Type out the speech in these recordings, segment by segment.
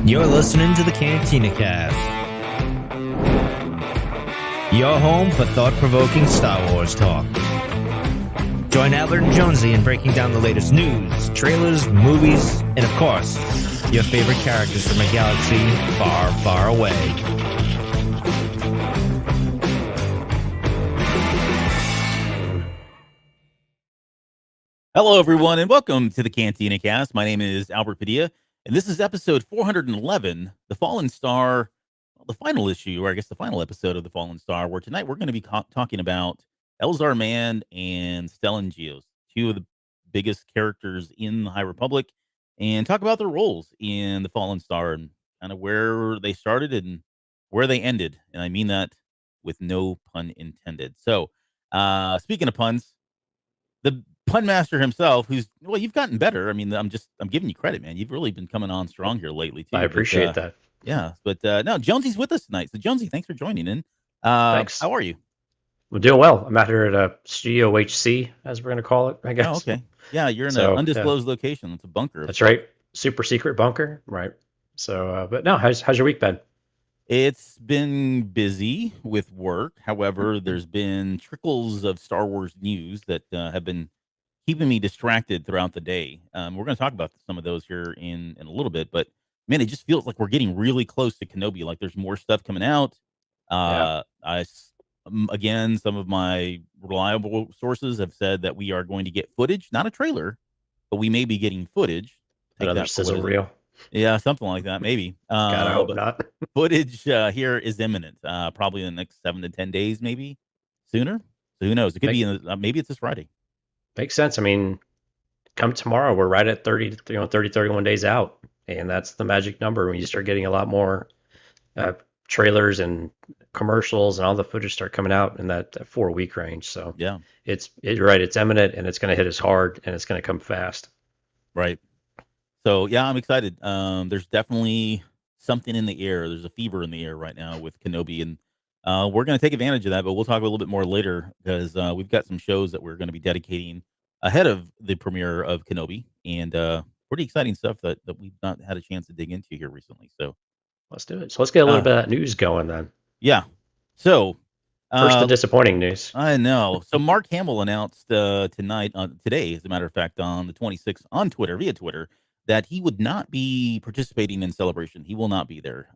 You're listening to the Cantina Cast, your home for thought-provoking Star Wars talk. Join Albert and Jonesy in breaking down the latest news, trailers, movies, and of course, your favorite characters from a galaxy far, far away. Hello, everyone, and welcome to the Cantina Cast. My name is Albert Padilla, and this is episode 411, The Fallen Star, the final issue, or I guess the final episode of The Fallen Star, where tonight we're going to be talking about Elzar Mann and Stellan Gios, two of the biggest characters in the High Republic, and talk about their roles in The Fallen Star and kind of where they started and where they ended. And I mean that with no pun intended. So, speaking of puns, the pun master himself, you've gotten better. I mean, I'm giving you credit, man. You've really been coming on strong here lately too. I appreciate that. Yeah, but no, Jonesy's with us tonight. So Jonesy, thanks for joining in. Thanks. How are you? I'm doing well. I'm out here at Studio HC, as we're going to call it, I guess. Oh, okay. Yeah, you're in an undisclosed location. It's a bunker. That's right. Super secret bunker. Right. So, but no, how's your week been? It's been busy with work. However, there's been trickles of Star Wars news that have been keeping me distracted throughout the day. We're going to talk about some of those here in a little bit, but man, it just feels like we're getting really close to Kenobi. Like there's more stuff coming out. Again, some of my reliable sources have said that we are going to get footage, not a trailer, but we may be getting footage. Another sizzle reel. Yeah, something like that, maybe. God, I hope not. Footage here is imminent. Probably in the next 7 to 10 days, maybe sooner. So who knows? It could be maybe it's this Friday. Makes sense. I mean, come tomorrow, we're right at 30, 31 days out, and that's the magic number when you start getting a lot more trailers and commercials and all the footage start coming out in that 4-week range. So yeah, you're right. It's imminent, and it's going to hit us hard, and it's going to come fast. Right. So yeah, I'm excited. There's definitely something in the air. There's a fever in the air right now with Kenobi, and we're going to take advantage of that. But we'll talk a little bit more later because we've got some shows that we're going to be dedicating ahead of the premiere of Kenobi, and pretty exciting stuff that we've not had a chance to dig into here recently. So let's do it. So let's get a little bit of that news going then. Yeah. So first, the disappointing news. I know. So Mark Hamill announced today, as a matter of fact, on the 26th on Twitter, via Twitter, that he would not be participating in Celebration. He will not be there.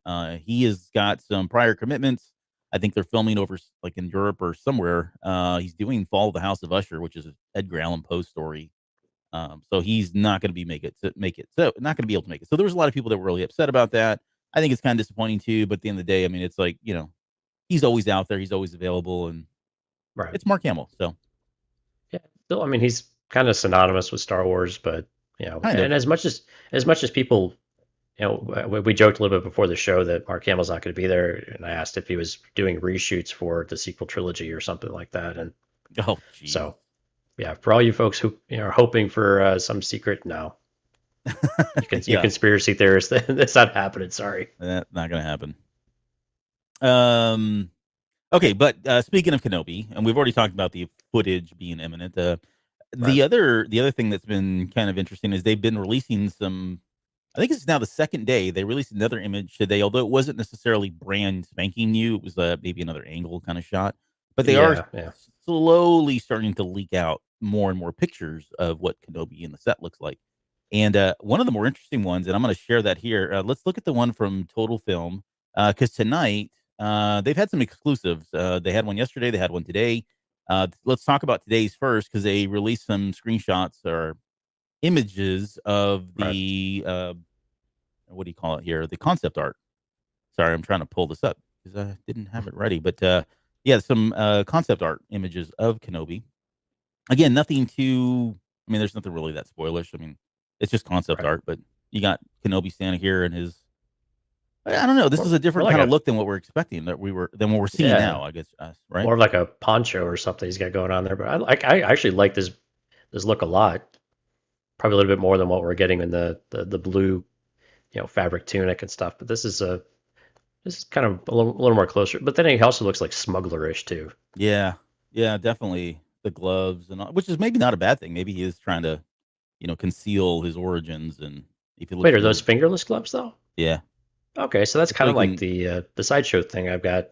He has got some prior commitments. I think they're filming over like in Europe or somewhere. He's doing Fall of the House of Usher, which is an Edgar Allan Poe story. So he's not going to make it. So not going to be able to make it. So there was a lot of people that were really upset about that. I think it's kind of disappointing too. But at the end of the day, I mean, it's like, he's always out there. He's always available, and right. It's Mark Hamill. So yeah, still, I mean, he's kind of synonymous with Star Wars, but and as much as people, we joked a little bit before the show that Mark Hamill's not going to be there, and I asked if he was doing reshoots for the sequel trilogy or something like that, and so yeah, for all you folks who are hoping for some secret, no, you conspiracy theorists, that's not happening. Sorry, that's not going to happen. Okay, but speaking of Kenobi, and we've already talked about the footage being imminent. The other thing that's been kind of interesting is they've been releasing some. I think it's now the second day they released another image today, although it wasn't necessarily brand spanking new. It was maybe another angle kind of shot, but they are slowly starting to leak out more and more pictures of what Kenobi in the set looks like. And one of the more interesting ones, and I'm going to share that here. Let's look at the one from Total Film because tonight they've had some exclusives. They had one yesterday. They had one today. Let's talk about today's first because they released some screenshots or images of the what do you call it here? The concept art. Sorry, I'm trying to pull this up because I didn't have it ready. But some concept art images of Kenobi. Again, nothing too. I mean, there's nothing really that spoilish. I mean, it's just concept art. But you got Kenobi standing here and his. I don't know. This is a different kind of look than what we're expecting. Than what we're seeing now. I guess, right? More like a poncho or something he's got going on there. But I actually like this look a lot. Probably a little bit more than what we're getting in the blue, fabric tunic and stuff. But this is kind of a little more closer. But then he also looks like smugglerish too. Yeah, definitely the gloves and all, which is maybe not a bad thing. Maybe he is trying to, conceal his origins. And if you look, wait, are those fingerless gloves though? Yeah. Okay, so that's kind of like the sideshow thing I've got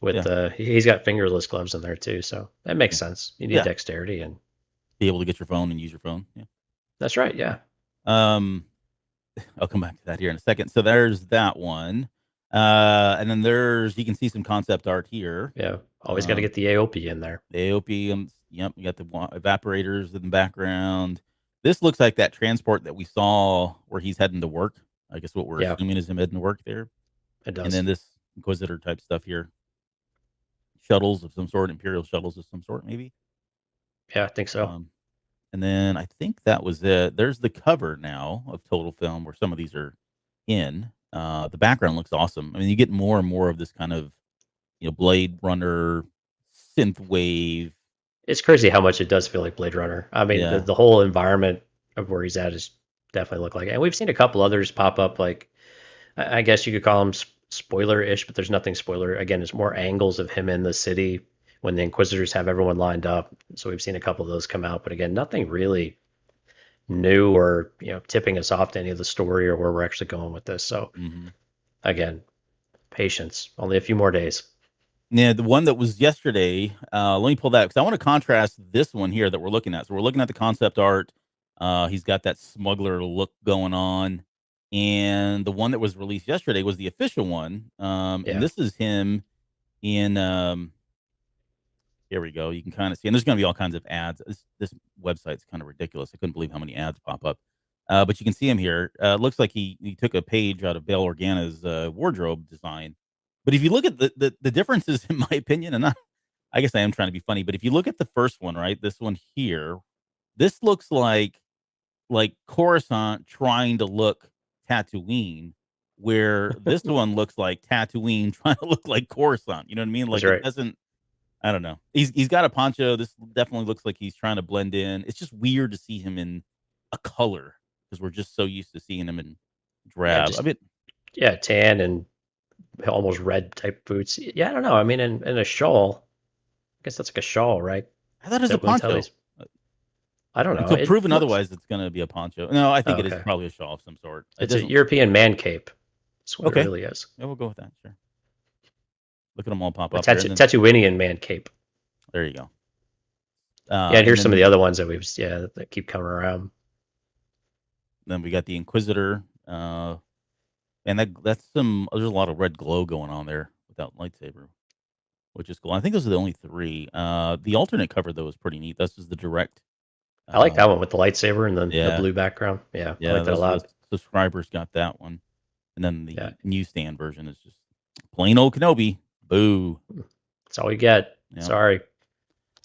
with he's got fingerless gloves in there too, so that makes sense. You need dexterity and be able to get your phone and use your phone. Yeah, that's right. Yeah. I'll come back to that here in a second. So there's that one, and then you can see some concept art here. Yeah, always got to get the AOP in there. The AOP, yep, you got the evaporators in the background. This looks like that transport that we saw where he's heading to work. I guess what we're assuming is him heading to work there. It does. And then this Inquisitor type stuff here. Shuttles of some sort, Imperial shuttles of some sort, maybe. Yeah, I think so. And then I think that was it. There's the cover now of Total Film where some of these are in. The background looks awesome. I mean, you get more and more of this kind of, Blade Runner, synth wave. It's crazy how much it does feel like Blade Runner. I mean, the whole environment of where he's at is definitely look like it. And we've seen a couple others pop up, like I guess you could call them spoiler-ish, but there's nothing spoiler. Again, it's more angles of him in the city when the Inquisitors have everyone lined up. So we've seen a couple of those come out, but again, nothing really new or tipping us off to any of the story or where we're actually going with this. So again, patience. Only a few more days. Yeah, the one that was yesterday. Let me pull that because I want to contrast this one here that we're looking at. So we're looking at the concept art. He's got that smuggler look going on. And the one that was released yesterday was the official one. And this is him in here we go. You can kind of see, and there's going to be all kinds of ads. This website's kind of ridiculous. I couldn't believe how many ads pop up. But you can see him here. Looks like he took a page out of Bail Organa's wardrobe design. But if you look at the differences, in my opinion, and I guess I am trying to be funny, but if you look at the first one, right, this one here, this looks like Coruscant trying to look Tatooine, where this one looks like Tatooine trying to look like Coruscant. You know what I mean? Like it doesn't. I don't know. He's got a poncho. This definitely looks like he's trying to blend in. It's just weird to see him in a color because we're just so used to seeing him in drab. Tan and almost red type boots. Yeah, I don't know. I mean, in a shawl. I guess that's like a shawl, right? I thought it was a poncho. I don't know. Until proven otherwise, it's going to be a poncho. No, I think it is probably a shawl of some sort. It's a European man cape. That's what it really is. Yeah, we'll go with that. Sure. Look at them all pop up. Tatooinean man cape. There you go. And here's some of the other ones that that keep coming around. Then we got the Inquisitor. And that's there's a lot of red glow going on there without lightsaber, which is cool. I think those are the only three. The alternate cover though is pretty neat. This is the direct. I like that one with the lightsaber and then the blue background. Yeah, I like that a lot. Subscribers got that one, and then the newsstand version is just plain old Kenobi. Boo! That's all you get. Yeah. Sorry.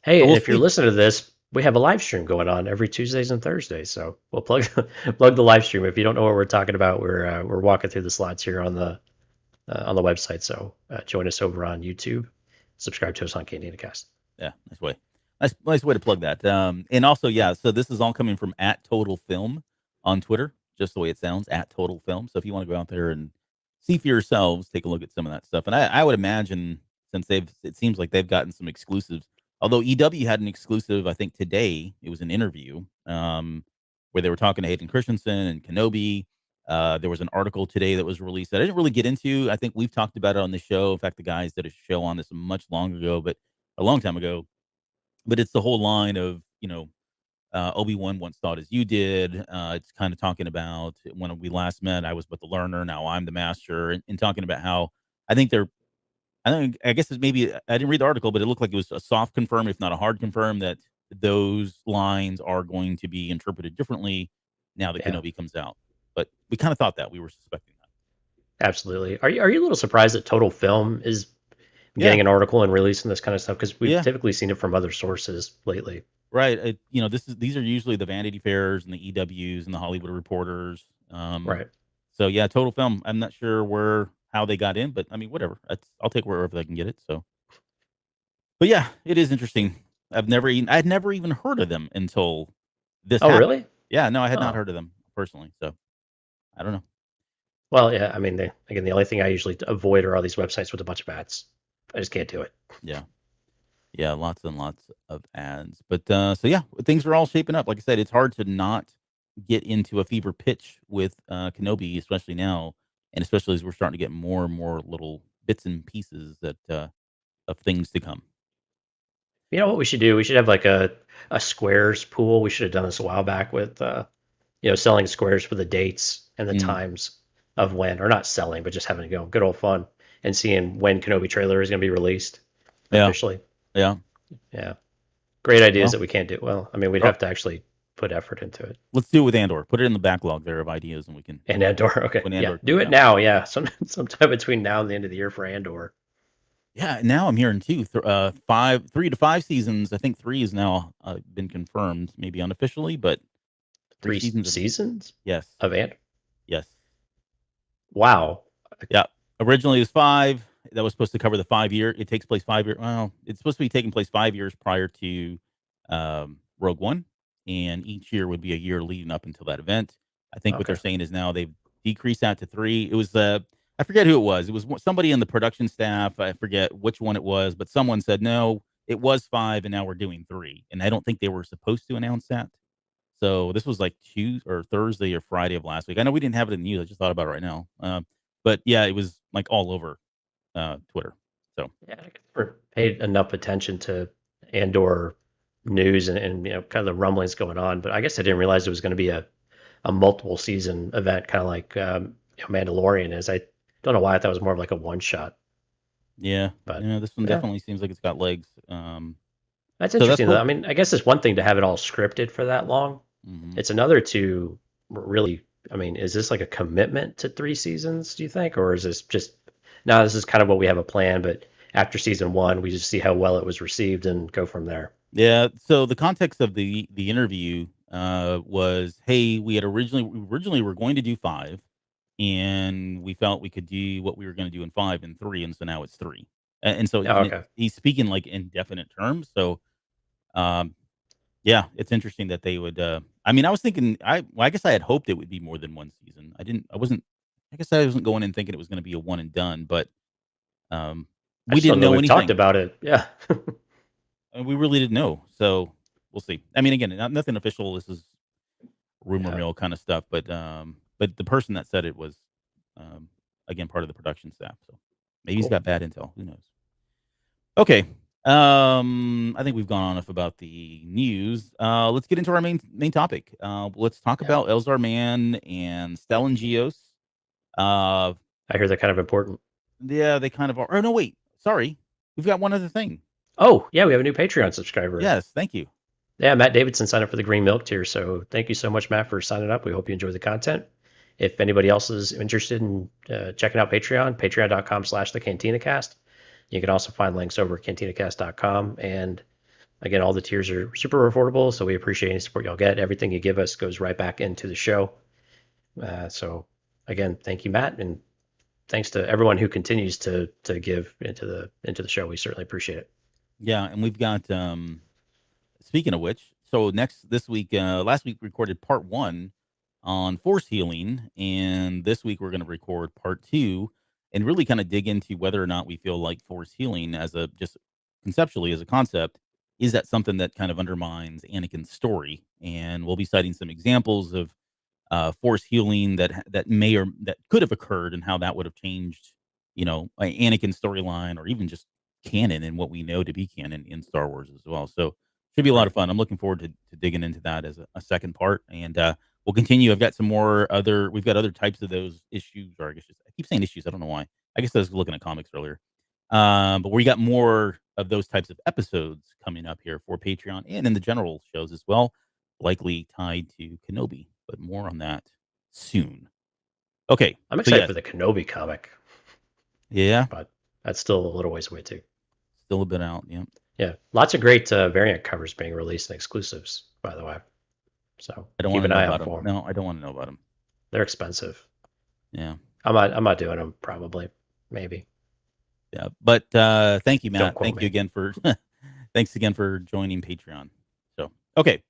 Hey, if you're listening to this, we have a live stream going on every Tuesdays and Thursdays. So we'll plug the live stream. If you don't know what we're talking about, we're walking through the slides here on the website. So join us over on YouTube. Subscribe to us on Canadiacast. Yeah, nice way. Nice way to plug that. And also, so this is all coming from @TotalFilm on Twitter, just the way it sounds, @TotalFilm. So if you want to go out there and see for yourselves, take a look at some of that stuff. And I would imagine since it seems like they've gotten some exclusives. Although EW had an exclusive, I think today it was an interview where they were talking to Hayden Christensen and Kenobi. There was an article today that was released that I didn't really get into. I think we've talked about it on the show. In fact, the guys did a show on this a long time ago. But it's the whole line of, Obi-Wan once thought as you did. It's kind of talking about when we last met, I was but the learner. Now I'm the master. And talking about how I guess it's maybe, I didn't read the article, but it looked like it was a soft confirm, if not a hard confirm, that those lines are going to be interpreted differently now that Kenobi comes out. But we kind of thought that. We were suspecting that. Absolutely. Are you a little surprised that Total Film is getting an article and releasing this kind of stuff? Because we've typically seen it from other sources lately. Right. These are usually the Vanity Fairs and the EWs and the Hollywood Reporters. Right. So Total Film. I'm not sure how they got in, but I mean, whatever. I'll take wherever they can get it. So, but it is interesting. I'd never even heard of them until this. Oh, really? Yeah. No, I had not heard of them personally. So, I don't know. Well, yeah. I mean, the only thing I usually avoid are all these websites with a bunch of ads. I just can't do it. Yeah, lots and lots of ads. But things are all shaping up. Like I said, it's hard to not get into a fever pitch with Kenobi, especially now. and especially as we're starting to get more and more little bits and pieces that of things to come. You know what we should do? We should have like a squares pool. We should have done this a while back with selling squares for the dates and the times of when, or not selling, but just having good old fun and seeing when Kenobi trailer is going to be released officially. Yeah. Great ideas that we can't do. Well, I mean, we'd have to actually put effort into it. Let's do it with Andor. Put it in the backlog there of ideas, and we can. And Andor, okay. Andor do it now. Yeah, sometime between now and the end of the year for Andor. Yeah, now I'm hearing too. 3 to 5 seasons. I think 3 is now been confirmed, maybe unofficially, but 3 seasons. Yes. Of Andor. Yes. Wow. Yeah. Originally it was 5. That was supposed to cover the 5 year. It takes place 5 years. Well, it's supposed to be taking place 5 years prior to Rogue One, and each year would be a year leading up until that event. I think what they're saying is now they've decreased that to 3. It was I forget who it was. It was somebody in the production staff. I forget which one it was, but someone said no, it was 5, and now we're doing 3. And I don't think they were supposed to announce that. So this was like Tuesday or Thursday or Friday of last week. I know we didn't have it in the news. I just thought about it right now. But yeah, it was like all over Twitter. So yeah, I never paid enough attention to Andor news and kind of the rumblings going on. But I guess I didn't realize it was going to be a multiple season event, kind of like Mandalorian is. I don't know why I thought it was more of like a one shot. Yeah, but this one definitely seems like it's got legs. That's interesting, though. I mean, I guess it's one thing to have it all scripted for that long. It's another to really. I mean, is this like a commitment to 3 seasons? Do you think, or is this just now? This is kind of what we have a plan, but after season 1, we just see how well it was received and go from there. Yeah. So the context of the interview was, hey, we originally were going to do 5. And we felt we could do what we were going to do in 5 and 3, and so now it's 3. And so he's speaking like indefinite terms. So, yeah, it's interesting that they would. I mean, I was thinking, I guess I had hoped it would be more than 1 season. I guess I wasn't going in thinking it was going to be a one and done, but we didn't know anything. Talked about it, yeah, and we really didn't know. So we'll see. I mean, again, nothing official. This is rumor mill kind of stuff, but the person that said it was, again, part of the production staff. So maybe he's got bad intel. Who knows? Okay. I think we've gone on enough about the news. Let's get into our main topic. Let's talk about Elzar Mann and Stellan Gios. I hear they're kind of important. Yeah, they kind of are. Oh, no, wait. Sorry. We've got one other thing. Oh, yeah, we have a new Patreon subscriber. Yes, thank you. Yeah, Matt Davidson signed up for the Green Milk tier, so thank you so much, Matt, for signing up. We hope you enjoy the content. If anybody else is interested in checking out Patreon, patreon.com/thecantinacast. You can also find links over at cantinacast.com. And again, all the tiers are super affordable, so we appreciate any support y'all get. Everything you give us goes right back into the show. So again, thank you, Matt, and thanks to everyone who continues to give into the show. We certainly appreciate it. Yeah, and we've got speaking of which, so this week, last week we recorded part 1 on force healing, and this week we're going to record part 2 and really kind of dig into whether or not we feel like force healing just conceptually as a concept, is that something that kind of undermines Anakin's story? And we'll be citing some examples of force healing that may or that could have occurred and how that would have changed, Anakin's storyline or even just canon and what we know to be canon in Star Wars as well. So should be a lot of fun. I'm looking forward to digging into that as a second part, and we'll continue. I've got some more we've got other types of those issues, or I guess I keep saying issues. I don't know why. I guess I was looking at comics earlier. But we got more of those types of episodes coming up here for Patreon and in the general shows as well, likely tied to Kenobi, but more on that soon. Okay. I'm excited for the Kenobi comic. Yeah. But that's still a little ways away too. Still a bit out, yeah. Yeah, lots of great variant covers being released and exclusives, by the way. So I don't keep want an to know eye about out for them. them. No, I don't want to know about them. They're expensive. Yeah, I'm not doing them. Probably, maybe. Yeah, but thank you, Matt. Thanks again for joining Patreon. So okay,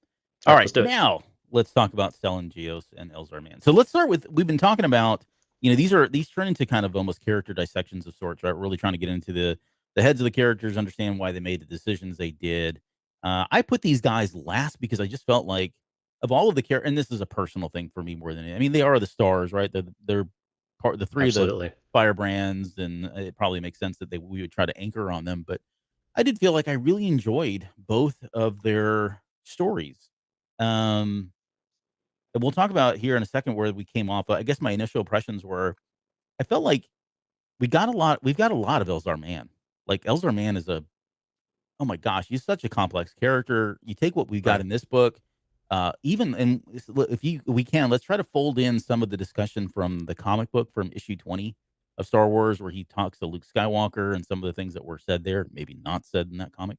all right. Now let's talk about Stellan Gios and Elzar Mann. So let's start with, we've been talking about, these turn into kind of almost character dissections of sorts, right? We're really trying to get into the heads of the characters, understand why they made the decisions they did. I put these guys last because I just felt like of all of the characters, and this is a personal thing for me more than anything. I mean, they are the stars, right? They're the three Absolutely. of the firebrands, and it probably makes sense that we would try to anchor on them. But I did feel like I really enjoyed both of their stories. Um, and we'll talk about here in a second where we came off. I guess my initial impressions were I felt like we've got a lot of Elzar Mann. Like Elzar Mann is oh my gosh, he's such a complex character. You take what we got Right. in this book, even and if we can, let's try to fold in some of the discussion from the comic book from issue 20 of Star Wars, where he talks to Luke Skywalker and some of the things that were said there, maybe not said in that comic.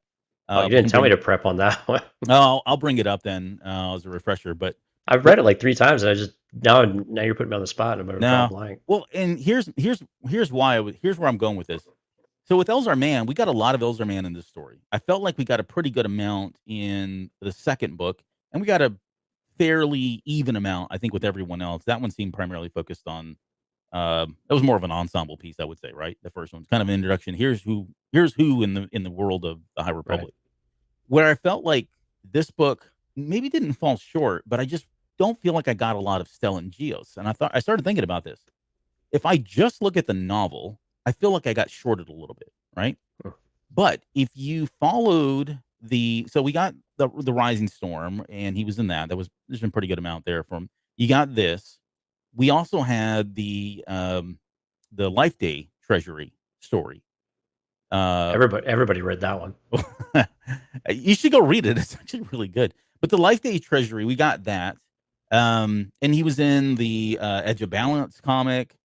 Oh, you We didn't can tell me bring. to prep on that one. I'll bring it up then as a refresher. But I've read it like 3 times, and I just now you're putting me on the spot, and I'm gonna draw a no, blank. well, and here's why here's where I'm going with this. So with Elzar Mann, we got a lot of Elzar Mann in this story. I felt like we got a pretty good amount in the second book, and we got a fairly even amount, I think, with everyone else. That one seemed primarily focused on. It was more of an ensemble piece, I would say. Right, the first one's kind of an introduction. Here's who in the world of the High Republic. Right. Where I felt like this book maybe didn't fall short, but I just don't feel like I got a lot of Stellan Gios. And I started thinking about this. If I just look at the novel, I feel like I got shorted a little bit, right? Hmm. But if you followed so we got the Rising Storm, and he was in that. There's been a pretty good amount there from. You got this. We also had the Life Day Treasury story. Everybody read that one. You should go read it. It's actually really good. But the Life Day Treasury, we got that. And he was in the Edge of Balance comic.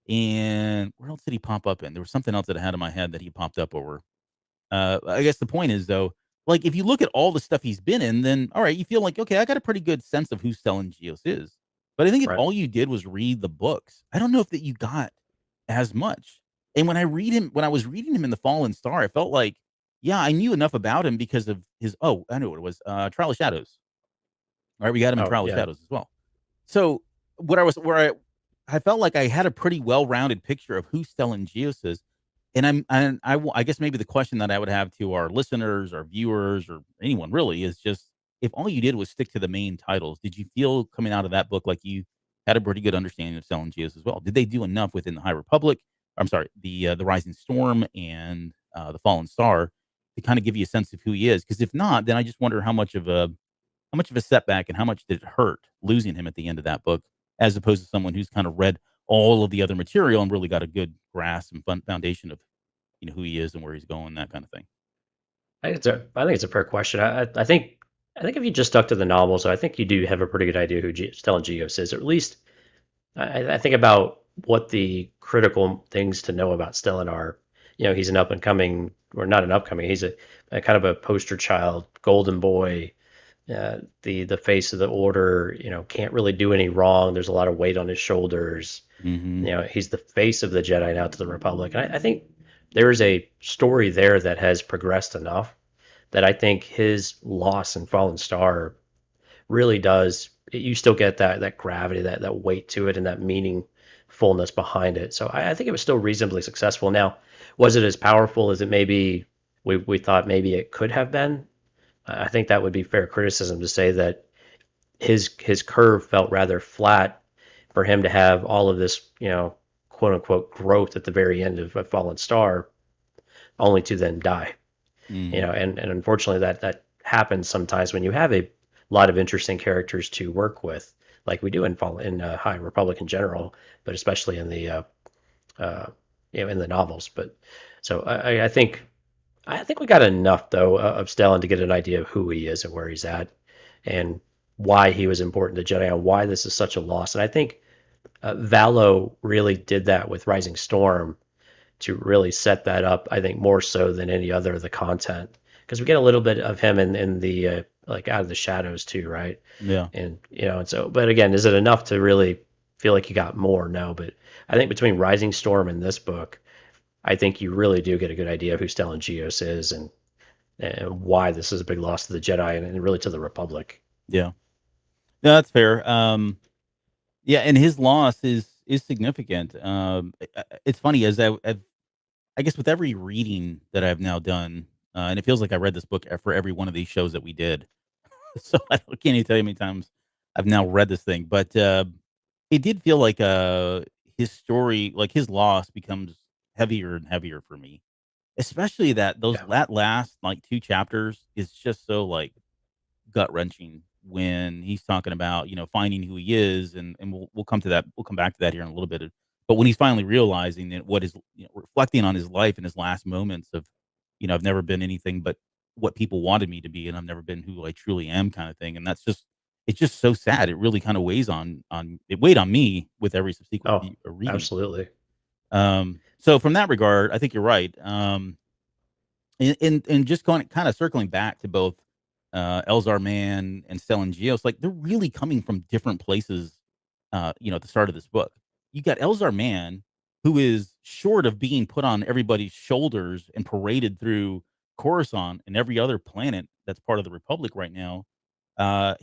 And where else did he pop up in? There was something else that I had in my head that he popped up over. I guess the point is, though, like if you look at all the stuff he's been in, then all right, you feel like, okay, I got a pretty good sense of who Stellan Gios is. But I think if Right. all you did was read the books, I don't know if that you got as much. And when I was reading him in The Fallen Star, I felt like, yeah, I knew enough about him because of his, I know what it was, Trial of Shadows. All right, we got him in Oh, Trial of yeah. Shadows as well. So where I felt like I had a pretty well-rounded picture of who Stellan Gios is. And I guess maybe the question that I would have to our listeners, our viewers, or anyone really is just, if all you did was stick to the main titles, did you feel coming out of that book like you had a pretty good understanding of Stellan Gios as well? Did they do enough within the High Republic? I'm sorry, the Rising Storm and the Fallen Star to kind of give you a sense of who he is? Because if not, then I just wonder how much of a setback and how much did it hurt losing him at the end of that book, as opposed to someone who's kind of read all of the other material and really got a good grasp and foundation of who he is and where he's going, that kind of thing. I think it's a fair question. I think if you just stuck to the novels, I think you do have a pretty good idea who Stellan Gios is, or at least I think about what the critical things to know about Stellan are. He's an up and coming, or not an upcoming. He's a kind of a poster child, golden boy, the face of the order. Can't really do any wrong. There's a lot of weight on his shoulders. Mm-hmm. He's the face of the Jedi now to the Republic, and I think there is a story there that has progressed enough that I think his loss in Fallen Star really does. You still get that gravity, that weight to it, and that meaningfulness behind it. So I think it was still reasonably successful. Now, was it as powerful as it maybe we thought maybe it could have been? I think that would be fair criticism to say that his curve felt rather flat for him to have all of this, quote unquote growth at the very end of a Fallen Star, only to then die. Mm-hmm. And unfortunately that happens sometimes when you have a lot of interesting characters to work with, like we do in High Republic in general, but especially in the in the novels. But so I think we got enough though of Stellan to get an idea of who he is and where he's at, and why he was important to Jedi, and why this is such a loss. And I think Valo really did that with Rising Storm to really set that up, I think, more so than any other of the content, because we get a little bit of him in the like Out of the Shadows too, right? Yeah. And and so, but again, is it enough to really feel like you got more? No, but I think between Rising Storm and this book, I think you really do get a good idea of who Stellan Gios is, and why this is a big loss to the Jedi, and really to the Republic. Yeah. No, that's fair. Yeah, and his loss is significant. It's funny, as I guess with every reading that I've now done, and it feels like I read this book for every one of these shows that we did. So can't even tell you how many times I've now read this thing, but it did feel like his story, like his loss, becomes heavier and heavier for me. Especially that last like 2 chapters is just so like gut wrenching when he's talking about, finding who he is, and we'll come to that. We'll come back to that here in a little bit. But when he's finally realizing that what is, reflecting on his life and his last moments of, I've never been anything but what people wanted me to be, and I've never been who I truly am, kind of thing. And it's just so sad. It really kind of weighs on it weighed on me with every subsequent Oh, reading. absolutely. So from that regard, I think you're right. And just going kind of circling back to both Elzar Mann and Stellan Gios, like they're really coming from different places. At the start of this book, you got Elzar Mann, who is short of being put on everybody's shoulders and paraded through Coruscant and every other planet that's part of the Republic right now.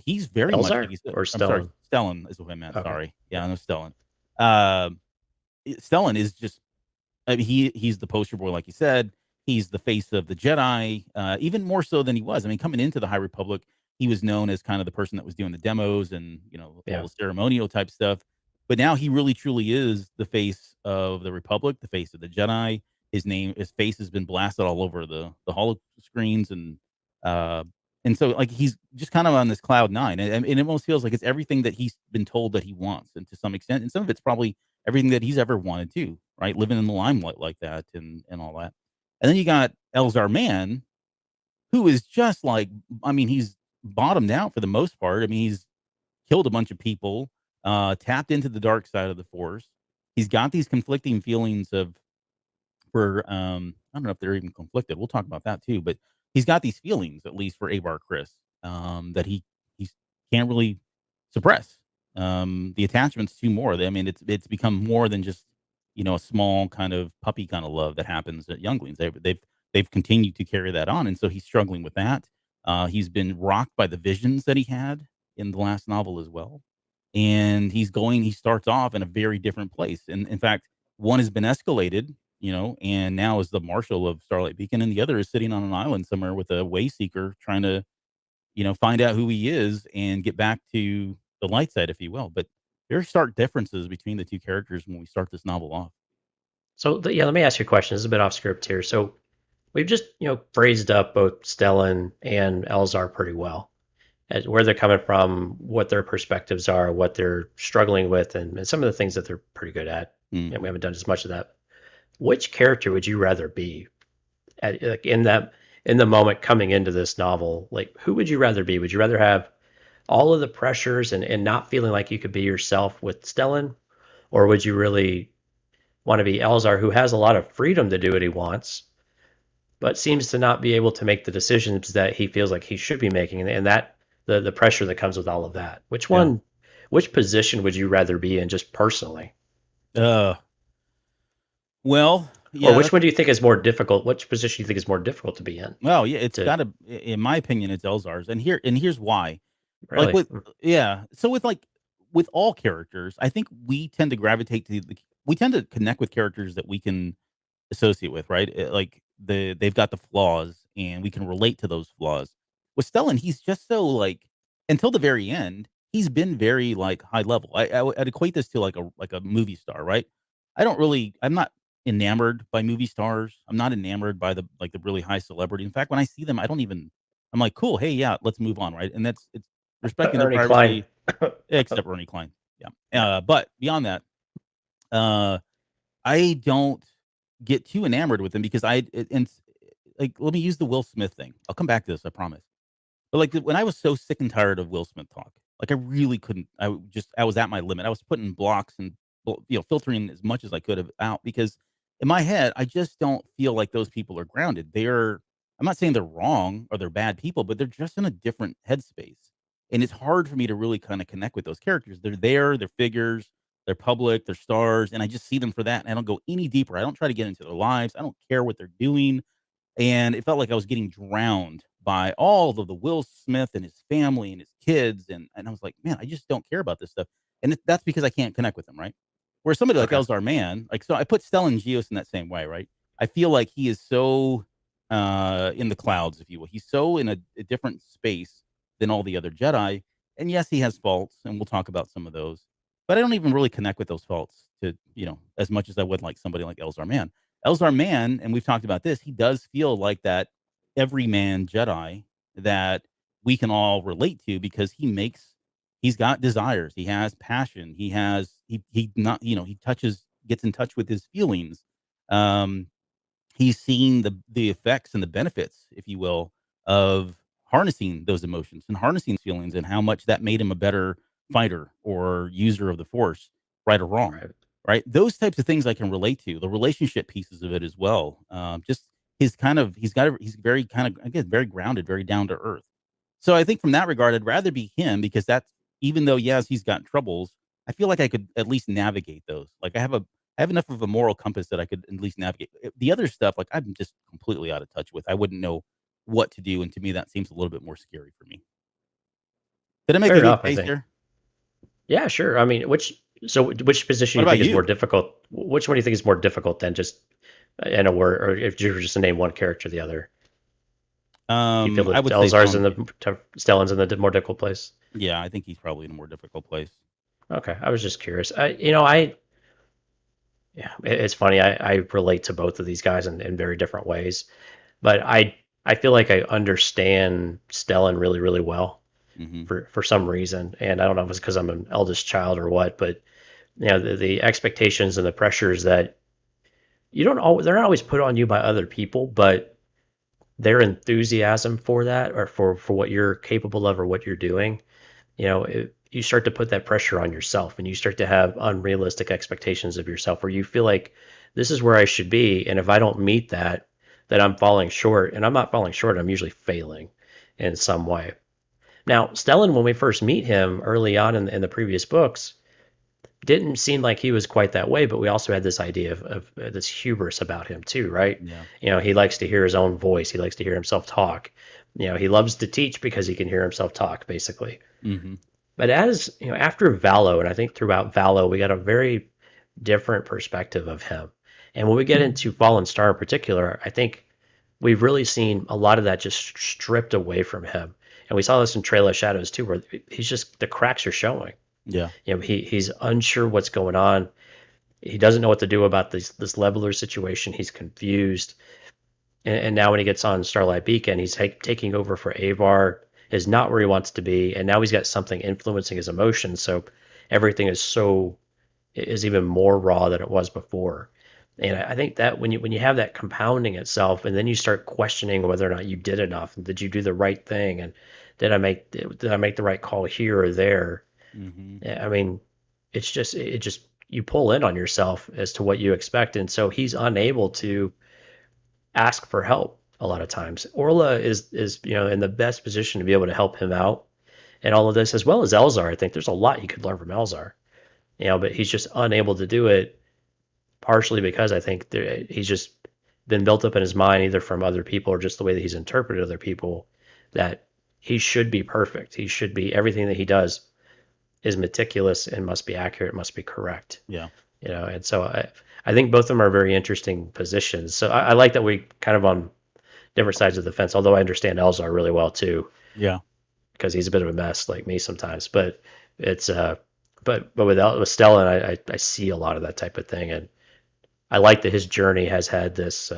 He's very much like Elzar you said. or I'm sorry, Stellan? Stellan is what I meant. Okay. Sorry, yeah, I know Stellan. Um, Stellan is just, I mean, he's the poster boy, like you said. He's the face of the Jedi, even more so than he was. I mean, coming into the High Republic, he was known as kind of the person that was doing the demos and all Yeah. the ceremonial type stuff. But now he really truly is the face of the Republic, the face of the Jedi. His face has been blasted all over the holo screens, uh, and so like he's just kind of on this cloud nine, and it almost feels like it's everything that he's been told that he wants, and to some extent, and some of it's probably everything that he's ever wanted to, right? Living in the limelight like that and all that. And then you got Elzar Mann, who is just like, I mean, he's bottomed out for the most part. I mean, he's killed a bunch of people, tapped into the dark side of the Force. He's got these conflicting feelings I don't know if they're even conflicted. We'll talk about that too. But he's got these feelings, at least for Avar Chris, that he can't really suppress. The attachment's too more. I mean, it's become more than just a small kind of puppy kind of love that happens at younglings. They've continued to carry that on, and so he's struggling with that. He's been rocked by the visions that he had in the last novel as well, and he starts off in a very different place. And in fact, one has been escalated, and now is the marshal of Starlight Beacon, and the other is sitting on an island somewhere with a way seeker trying to, find out who he is and get back to the light side, if you will. But very stark differences between the two characters when we start this novel off. So let me ask you a question. This is a bit off script here. So we've just phrased up both Stellan and Elzar pretty well, as where they're coming from, what their perspectives are, what they're struggling with, and some of the things that they're pretty good at. Mm. And we haven't done as much of that. Which character would you rather be like in the moment coming into this novel? Like, who would you rather be? Would you rather have all of the pressures and not feeling like you could be yourself with Stellan, or would you really want to be Elzar, who has a lot of freedom to do what he wants, but seems to not be able to make the decisions that he feels like he should be making, and that the pressure that comes with all of that? Which position would you rather be in, just personally? Well, yeah. Or which one do you think is more difficult? Which position do you think is more difficult to be in? Well, yeah, it's got to, in my opinion, it's Elzar's, and here's why. Really? Like so with all characters, I think we tend to gravitate to we tend to connect with characters that we can associate with, right? Like they've got the flaws, and we can relate to those flaws. With Stellan, he's just so like, until the very end, he's been very like high level. I'd equate this to like a movie star, right? I'm not enamored by movie stars. I'm not enamored by the really high celebrity. In fact, when I see them, I'm like, cool, hey, yeah, let's move on, right? And it's respecting their Ernie privacy, Klein. except Ernie Klein. Yeah. But beyond that, I don't get too enamored with them because like, let me use the Will Smith thing. I'll come back to this, I promise. But like when I was so sick and tired of Will Smith talk, like I really couldn't. I was at my limit. I was putting blocks and filtering as much as I could have out, because in my head I just don't feel like those people are grounded. I'm not saying they're wrong or they're bad people, but they're just in a different headspace, and it's hard for me to really kind of connect with those characters. They're figures, they're public, they're stars, and I just see them for that. And I don't go any deeper. I don't try to get into their lives. I don't care what they're doing. And it felt like I was getting drowned by all of the Will Smith and his family and his kids, and I was like, man, I just don't care about this stuff, and that's because I can't connect with them, right? Where somebody like Okay. Elzar Mann, like, so I put Stellan Gios in that same way, right? I feel like he is so in the clouds, if you will. He's so in a different space than all the other Jedi, and yes, he has faults, and we'll talk about some of those. but I don't even really connect with those faults to, as much as I would like somebody like Elzar Mann. Elzar Mann, and we've talked about this, he does feel like that everyman Jedi that we can all relate to because he's got desires, he has passion, he not, he gets in touch with his feelings. Um, he's seen the effects and the benefits, if you will, of harnessing those emotions and harnessing feelings and how much that made him a better fighter or user of the force, right or wrong. Right. Right. Those types of things I can relate to. The relationship pieces of it as well. Just he's very kind of, again, very grounded, very down to earth. So I think from that regard, I'd rather be him because that's, even though yes, he's got troubles, I feel like I could at least navigate those. Like I have enough of a moral compass that I could at least navigate. The other stuff, like I'm just completely out of touch with. I wouldn't know what to do, and to me, that seems a little bit more scary for me. Did I make Fair a good enough, I case think. there? Yeah, sure. I mean, which position What do you about think is you? more difficult? Which one do you think is more difficult than just in a word, or if you were just to name one character, or the other? Do you feel I that would say Elzar's in Tom. the Stellan's in the more difficult place? Yeah, I think he's probably in a more difficult place. Okay, I was just curious. Yeah, it's funny. I relate to both of these guys in very different ways, but I feel like I understand Stellan really, really well Hmm. for some reason, and I don't know if it's because I'm an eldest child or what, but the expectations and the pressures that you don't always they're not always put on you by other people, but their enthusiasm for that or for what you're capable of or what you're doing, you start to put that pressure on yourself and you start to have unrealistic expectations of yourself where you feel like this is where I should be, and if I don't meet that, then I'm falling short, and I'm not falling short, I'm usually failing in some way. Now, Stellan, when we first meet him early on in the previous books, didn't seem like he was quite that way, but we also had this idea of this hubris about him too, right? Yeah. He likes to hear his own voice. He likes to hear himself talk. He loves to teach because he can hear himself talk, basically. Hmm. But after Valo, and I think throughout Valo, we got a very different perspective of him. And when we get into Fallen Star in particular, I think we've really seen a lot of that just stripped away from him. And we saw this in Trail of Shadows too, where he's just the cracks are showing. Yeah. He's unsure what's going on. He doesn't know what to do about this leveler situation. He's confused. And now when he gets on Starlight Beacon, he's taking over for Avar, is not where he wants to be, and now he's got something influencing his emotions. So everything is even more raw than it was before. And I think that when you have that compounding itself, and then you start questioning whether or not you did enough, and did you do the right thing, and did I make the right call here or there? Hmm. I mean, it just you pull in on yourself as to what you expect, and so he's unable to ask for help a lot of times. Orla is in the best position to be able to help him out and all of this, as well as Elzar. I think there's a lot you could learn from Elzar, but he's just unable to do it, partially because I think he's just been built up in his mind, either from other people or just the way that he's interpreted other people, that he should be perfect. He should be, everything that he does is meticulous and must be accurate, must be correct. Yeah. And so I think both of them are very interesting positions. So I like that we kind of on different sides of the fence, although I understand Elzar really well too, Yeah. because he's a bit of a mess like me sometimes. But it's but with Stellan, I see a lot of that type of thing, and I like that his journey has had this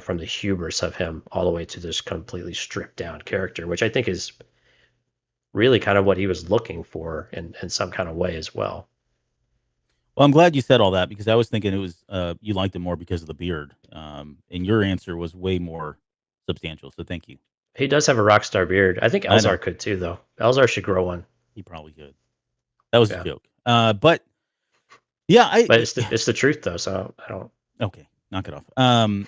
from the hubris of him all the way to this completely stripped down character, which I think is really kind of what he was looking for in some kind of way as well. Well, I'm glad you said all that because I was thinking it was you liked it more because of the beard, and your answer was way more substantial. So thank you. He does have a rock star beard. I think I know Elzar could too, though. Elzar should grow one. he probably could. That was a Yeah, joke. But yeah, but it's the truth though, so I don't. okay, knock it off. I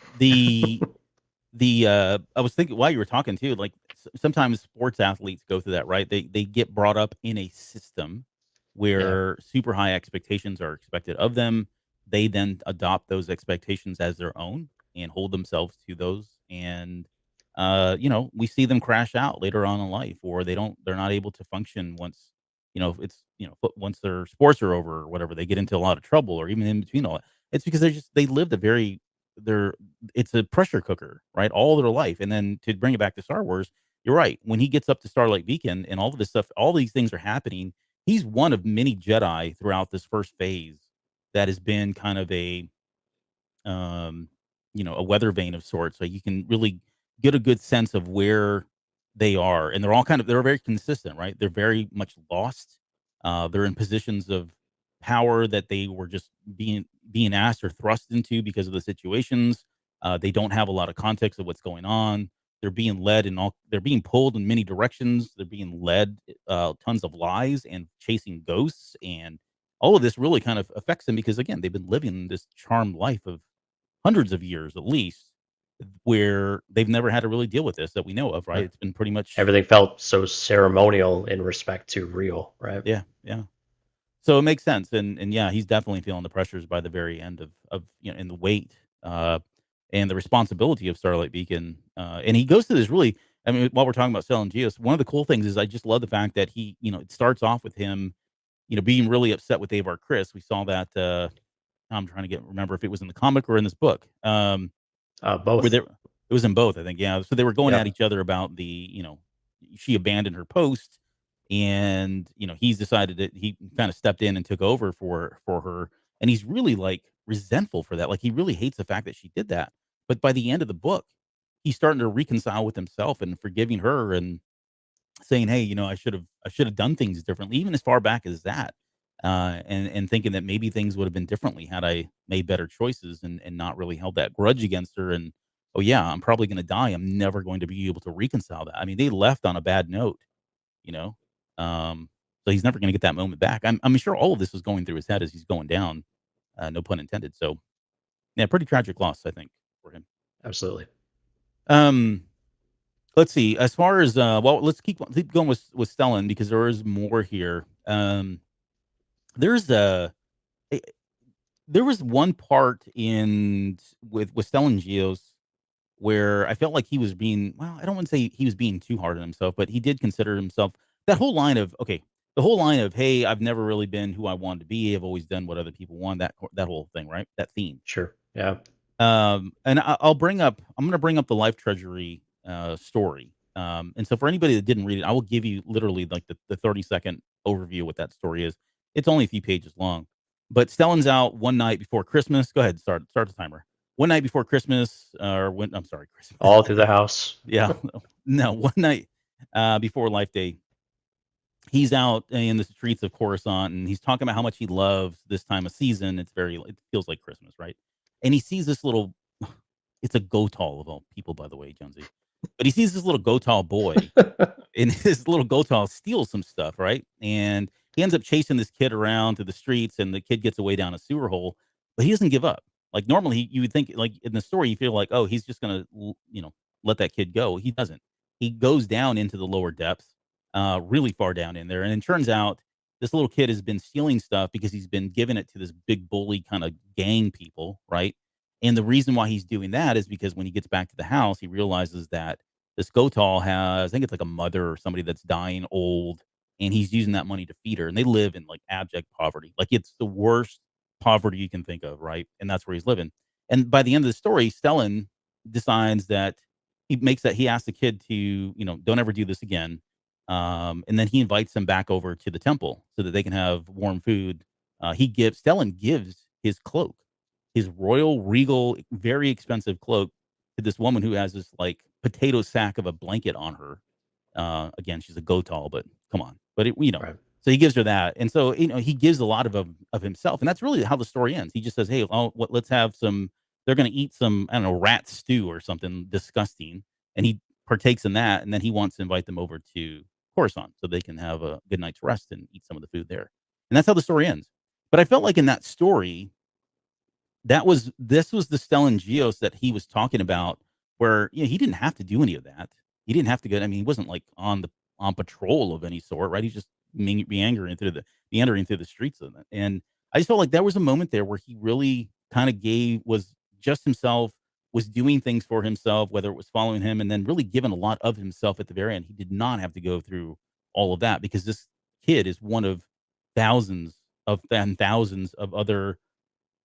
was thinking while you were talking too, like sometimes sports athletes go through that, right? They get brought up in a system Yeah, where super high expectations are expected of them. They then adopt those expectations as their own and hold themselves to those. And we see them crash out later on in life, or they're not able to function once, it's once their sports are over or whatever. They get into a lot of trouble, or even in between all that. It's because they lived a very they're it's a pressure cooker, right? All their life. And then to bring it back to Star Wars, you're right. When he gets up to Starlight Beacon and all of this stuff, all these things are happening. he's one of many Jedi throughout this first phase that has been kind of um, a weather vane of sorts. So you can really get a good sense of where they are, and they're very consistent, right? They're very much lost. They're in positions of power that they were just being asked or thrust into because of the situations. They don't have a lot of context of what's going on. They're being led in all. They're being pulled in many directions. They're being led tons of lies and chasing ghosts, and all of this really kind of affects them because again, they've been living this charmed life of hundreds of years at least, where they've never had to really deal with this that we know of, right? Right. It's been pretty much Everything felt so ceremonial in respect to real, right? yeah, yeah. So it makes sense, and yeah, he's definitely feeling the pressures by the very end of and the weight, uh, and the responsibility of Starlight Beacon, and he goes to this really. I mean, while we're talking about Stellan Gios, one of the cool things is I just love the fact that it starts off with him, being really upset with Avar Chris. We saw that. I'm trying to remember if it was in the comic or in this book. Where Both. it was in both, I think. Yeah. So they were going at Yep. each other about she abandoned her post, and he's decided that he kind of stepped in and took over for her, and he's really like resentful for that. Like he really hates the fact that she did that. But by the end of the book, he's starting to reconcile with himself and forgiving her and saying, "Hey, I should have done things differently," even as far back as that, and thinking that maybe things would have been differently had I made better choices and not really held that grudge against her. And oh yeah, I'm probably going to die. I'm never going to be able to reconcile that. I mean, they left on a bad note, you know, um, so he's never going to get that moment back. I'm sure all of this was going through his head as he's going down. No pun intended. So yeah, pretty tragic loss, I think, for him. Absolutely. Um, Let's see. As far as let's keep going with Stellan because there is more here. There's a there was one part in with Stellan Gios where I felt like he was being I don't want to say he was being too hard on himself, but he did consider himself that whole line of the whole line of hey, I've never really been who I wanted to be. I've always done what other people want. That whole thing, right? That theme. Sure. Yeah. And I'm going to bring up the Life Treasury story. And so for anybody that didn't read it, I will give you literally like the 30-second overview of what that story is. It's only a few pages long, but Stellan's out one night before Christmas. Go ahead, start the timer. One night before Christmas, I'm sorry, Christmas. All through the house. Yeah, no, one night before Life Day, he's out in the streets of Coruscant and he's talking about how much he loves this time of season. It feels like Christmas, right? And he sees this little, it's a Gotal of all people, by the way, Jonesy. But he sees this little Gotal boy and his little Gotal steals some stuff, right? And he ends up chasing this kid around to the streets and the kid gets away down a sewer hole, but he doesn't give up. Like normally you would think like in the story, you feel like, oh, he's just going to, let that kid go. He doesn't. He goes down into the lower depths really far down in there. And it turns out this little kid has been stealing stuff because he's been giving it to this big bully kind of gang people, right? And the reason why he's doing that is because when he gets back to the house, he realizes that this Gotal has, I think it's like a mother or somebody that's dying old, and he's using that money to feed her. And they live in like abject poverty. Like it's the worst poverty you can think of, right? And that's where he's living. And by the end of the story, Stellan decides that he asks the kid to, don't ever do this again. And then he invites them back over to the temple so that they can have warm food. Stellan gives his cloak, his royal, regal, very expensive cloak to this woman who has this like potato sack of a blanket on her. Again, she's a Gotal, but come on. But Right. so he gives her that, and so he gives a lot of himself, and that's really how the story ends. He just says, "Hey, let's have some." They're going to eat some, I don't know, rat stew or something disgusting, and he partakes in that, and then he wants to invite them over to Coruscant so they can have a good night's rest and eat some of the food there, and that's how the story ends. But I felt like in that story, this was the Stellan Gios that he was talking about, where he didn't have to do any of that. He didn't have to go. I mean, he wasn't like on patrol of any sort, right? He's just meandering through the streets of it. And I just felt like there was a moment there where he really kind of was just himself, was doing things for himself, whether it was following him, and then really giving a lot of himself at the very end. He did not have to go through all of that because this kid is one of thousands of other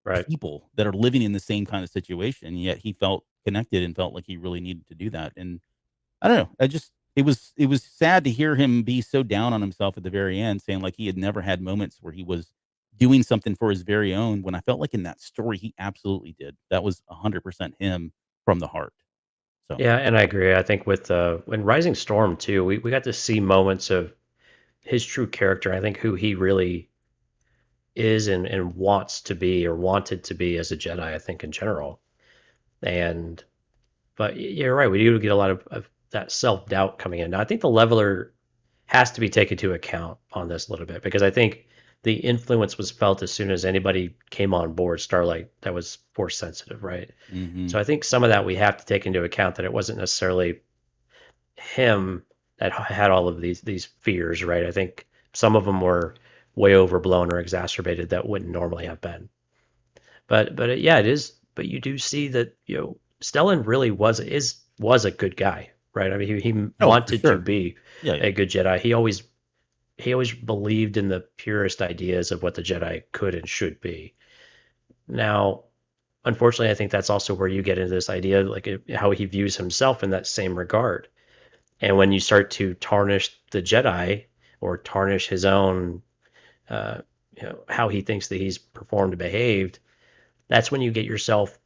Right. people that are living in the same kind of situation, yet he felt connected and felt like he really needed to do that. And I don't know, it was sad to hear him be so down on himself at the very end, saying like he had never had moments where he was doing something for his very own. When I felt like in that story he absolutely did. That was 100% him from the heart. So Yeah, and I agree. I think with in Rising Storm too, we got to see moments of his true character. I think who he really is and wants to be or wanted to be as a Jedi, I think in general. And but you're right, we do get a lot of that self-doubt coming in. Now, I think the leveler has to be taken into account on this a little bit because I think the influence was felt as soon as anybody came on board Starlight that was force sensitive, right? mm-hmm. So I think some of that we have to take into account that it wasn't necessarily him that had all of these fears, right? I think some of them were way overblown or exacerbated that wouldn't normally have been. But yeah, it is. But you do see that Stellan really was a good guy, right? I mean, he wanted to be a good Jedi. He always believed in the purest ideas of what the Jedi could and should be. Now, unfortunately, I think that's also where you get into this idea, like how he views himself in that same regard. And when you start to tarnish the Jedi or tarnish his own, how he thinks that he's performed and behaved, that's when you get yourself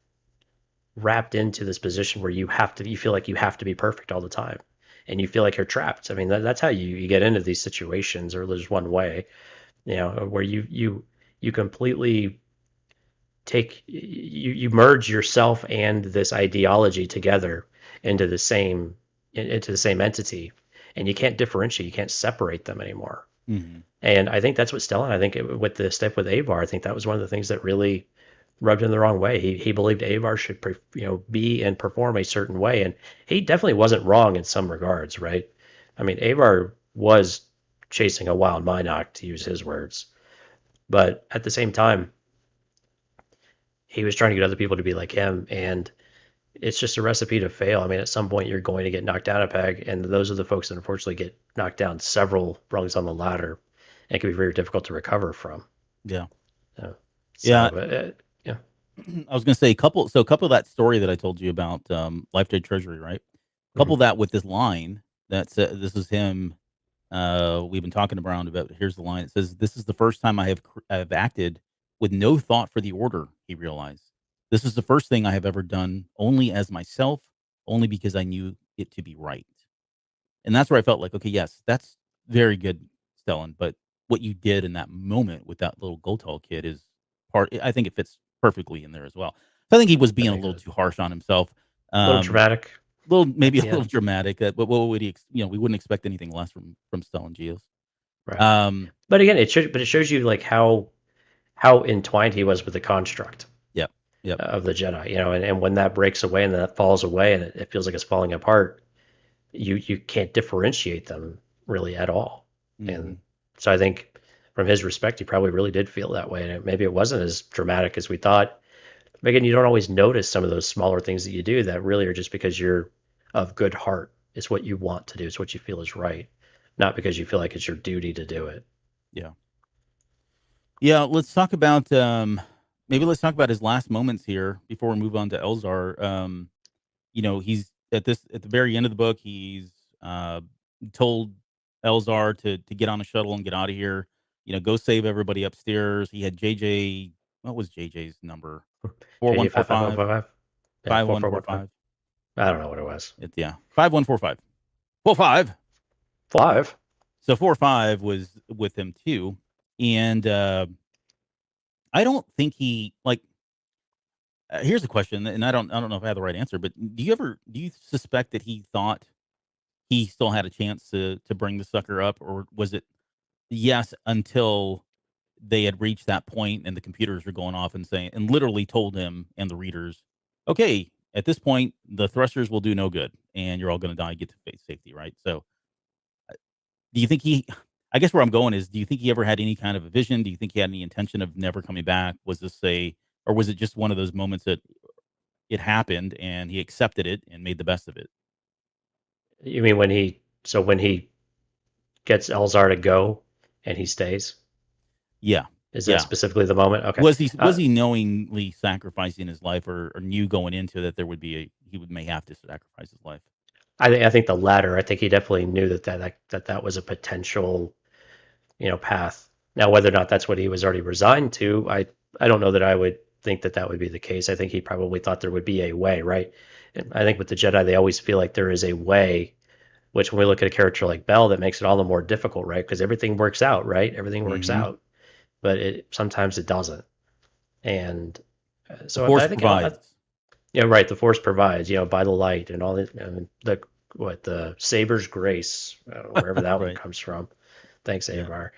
wrapped into this position where you feel like you have to be perfect all the time, and you feel like you're trapped. I mean, that's how you get into these situations, or there's one way, where you completely you merge yourself and this ideology together into the same entity, and you can't differentiate, you can't separate them anymore. Mm-hmm. And I think that's what Stellan, I think with the step with Avar, I think that was one of the things that really rubbed him the wrong way. He believed Avar should be and perform a certain way, and he definitely wasn't wrong in some regards, right? I mean, Avar was chasing a wild Minoc, to use his words, but at the same time, he was trying to get other people to be like him, and it's just a recipe to fail. I mean, at some point you're going to get knocked down a peg, and those are the folks that unfortunately get knocked down several rungs on the ladder, and it can be very difficult to recover from. Yeah. Yeah. Yeah. I was going to say a couple of that story that I told you about, Life Day Treasury, right? Couple that with this line that's this is him. We've been talking around about. Here's the line. It says, "This is the first time I have acted with no thought for the order." He realized, "This is the first thing I have ever done only as myself, only because I knew it to be right." And that's where I felt like, okay, yes, that's very good, Stellan. But what you did in that moment with that little Gotol kid is part. I think it fits perfectly in there as well. So I think he was being a little too harsh on himself. A little dramatic. Maybe a little dramatic. But what would he? We wouldn't expect anything less from Stellan Gios. Right. But again, it shows you like how entwined he was with the construct. Yep. Of the Jedi, and when that breaks away and that falls away and it feels like it's falling apart, you can't differentiate them really at all. Mm-hmm. And so I think from his respect, he probably really did feel that way, and maybe it wasn't as dramatic as we thought. But again, you don't always notice some of those smaller things that you do that really are just because you're of good heart. It's what you want to do. It's what you feel is right, not because you feel like it's your duty to do it. Yeah. Let's talk about maybe let's talk about his last moments here before we move on to Elzar. He's at the very end of the book. He's told Elzar to get on a shuttle and get out of here. Go save everybody upstairs. He had JJ. What was JJ's number? 4145. 5145. I don't know what it was. 5145. 45. 5. So 45 was with him too, and I don't think he like. Here's a question, and I don't know if I have the right answer, but do you suspect that he thought he still had a chance to bring the sucker up, or was it yes until they had reached that point and the computers were going off and saying and literally told him and the readers, okay, at this point the thrusters will do no good and you're all going to die, get to safety, right? So do you think I guess where I'm going is, do you think he ever had any kind of a vision? Do you think he had any intention of never coming back? Was this or was it just one of those moments that it happened and he accepted it and made the best of it? You mean when he gets Elzar to go and he stays? Yeah. Is that specifically the moment? Okay. Was he knowingly sacrificing his life, or knew going into that there would be he may have to sacrifice his life? I think the latter. I think he definitely knew that was a potential, path. Now, whether or not that's what he was already resigned to, I don't know that I would think that would be the case. I think he probably thought there would be a way, right? And I think with the Jedi, they always feel like there is a way, which when we look at a character like Bell, that makes it all the more difficult, right? Because everything works out, right? Everything works out, but sometimes it doesn't. And The so Force I think, provides. yeah, right. The Force provides, by the light and all that, and the Saber's grace, wherever that one Right. comes from. Thanks, Yeah. Avar.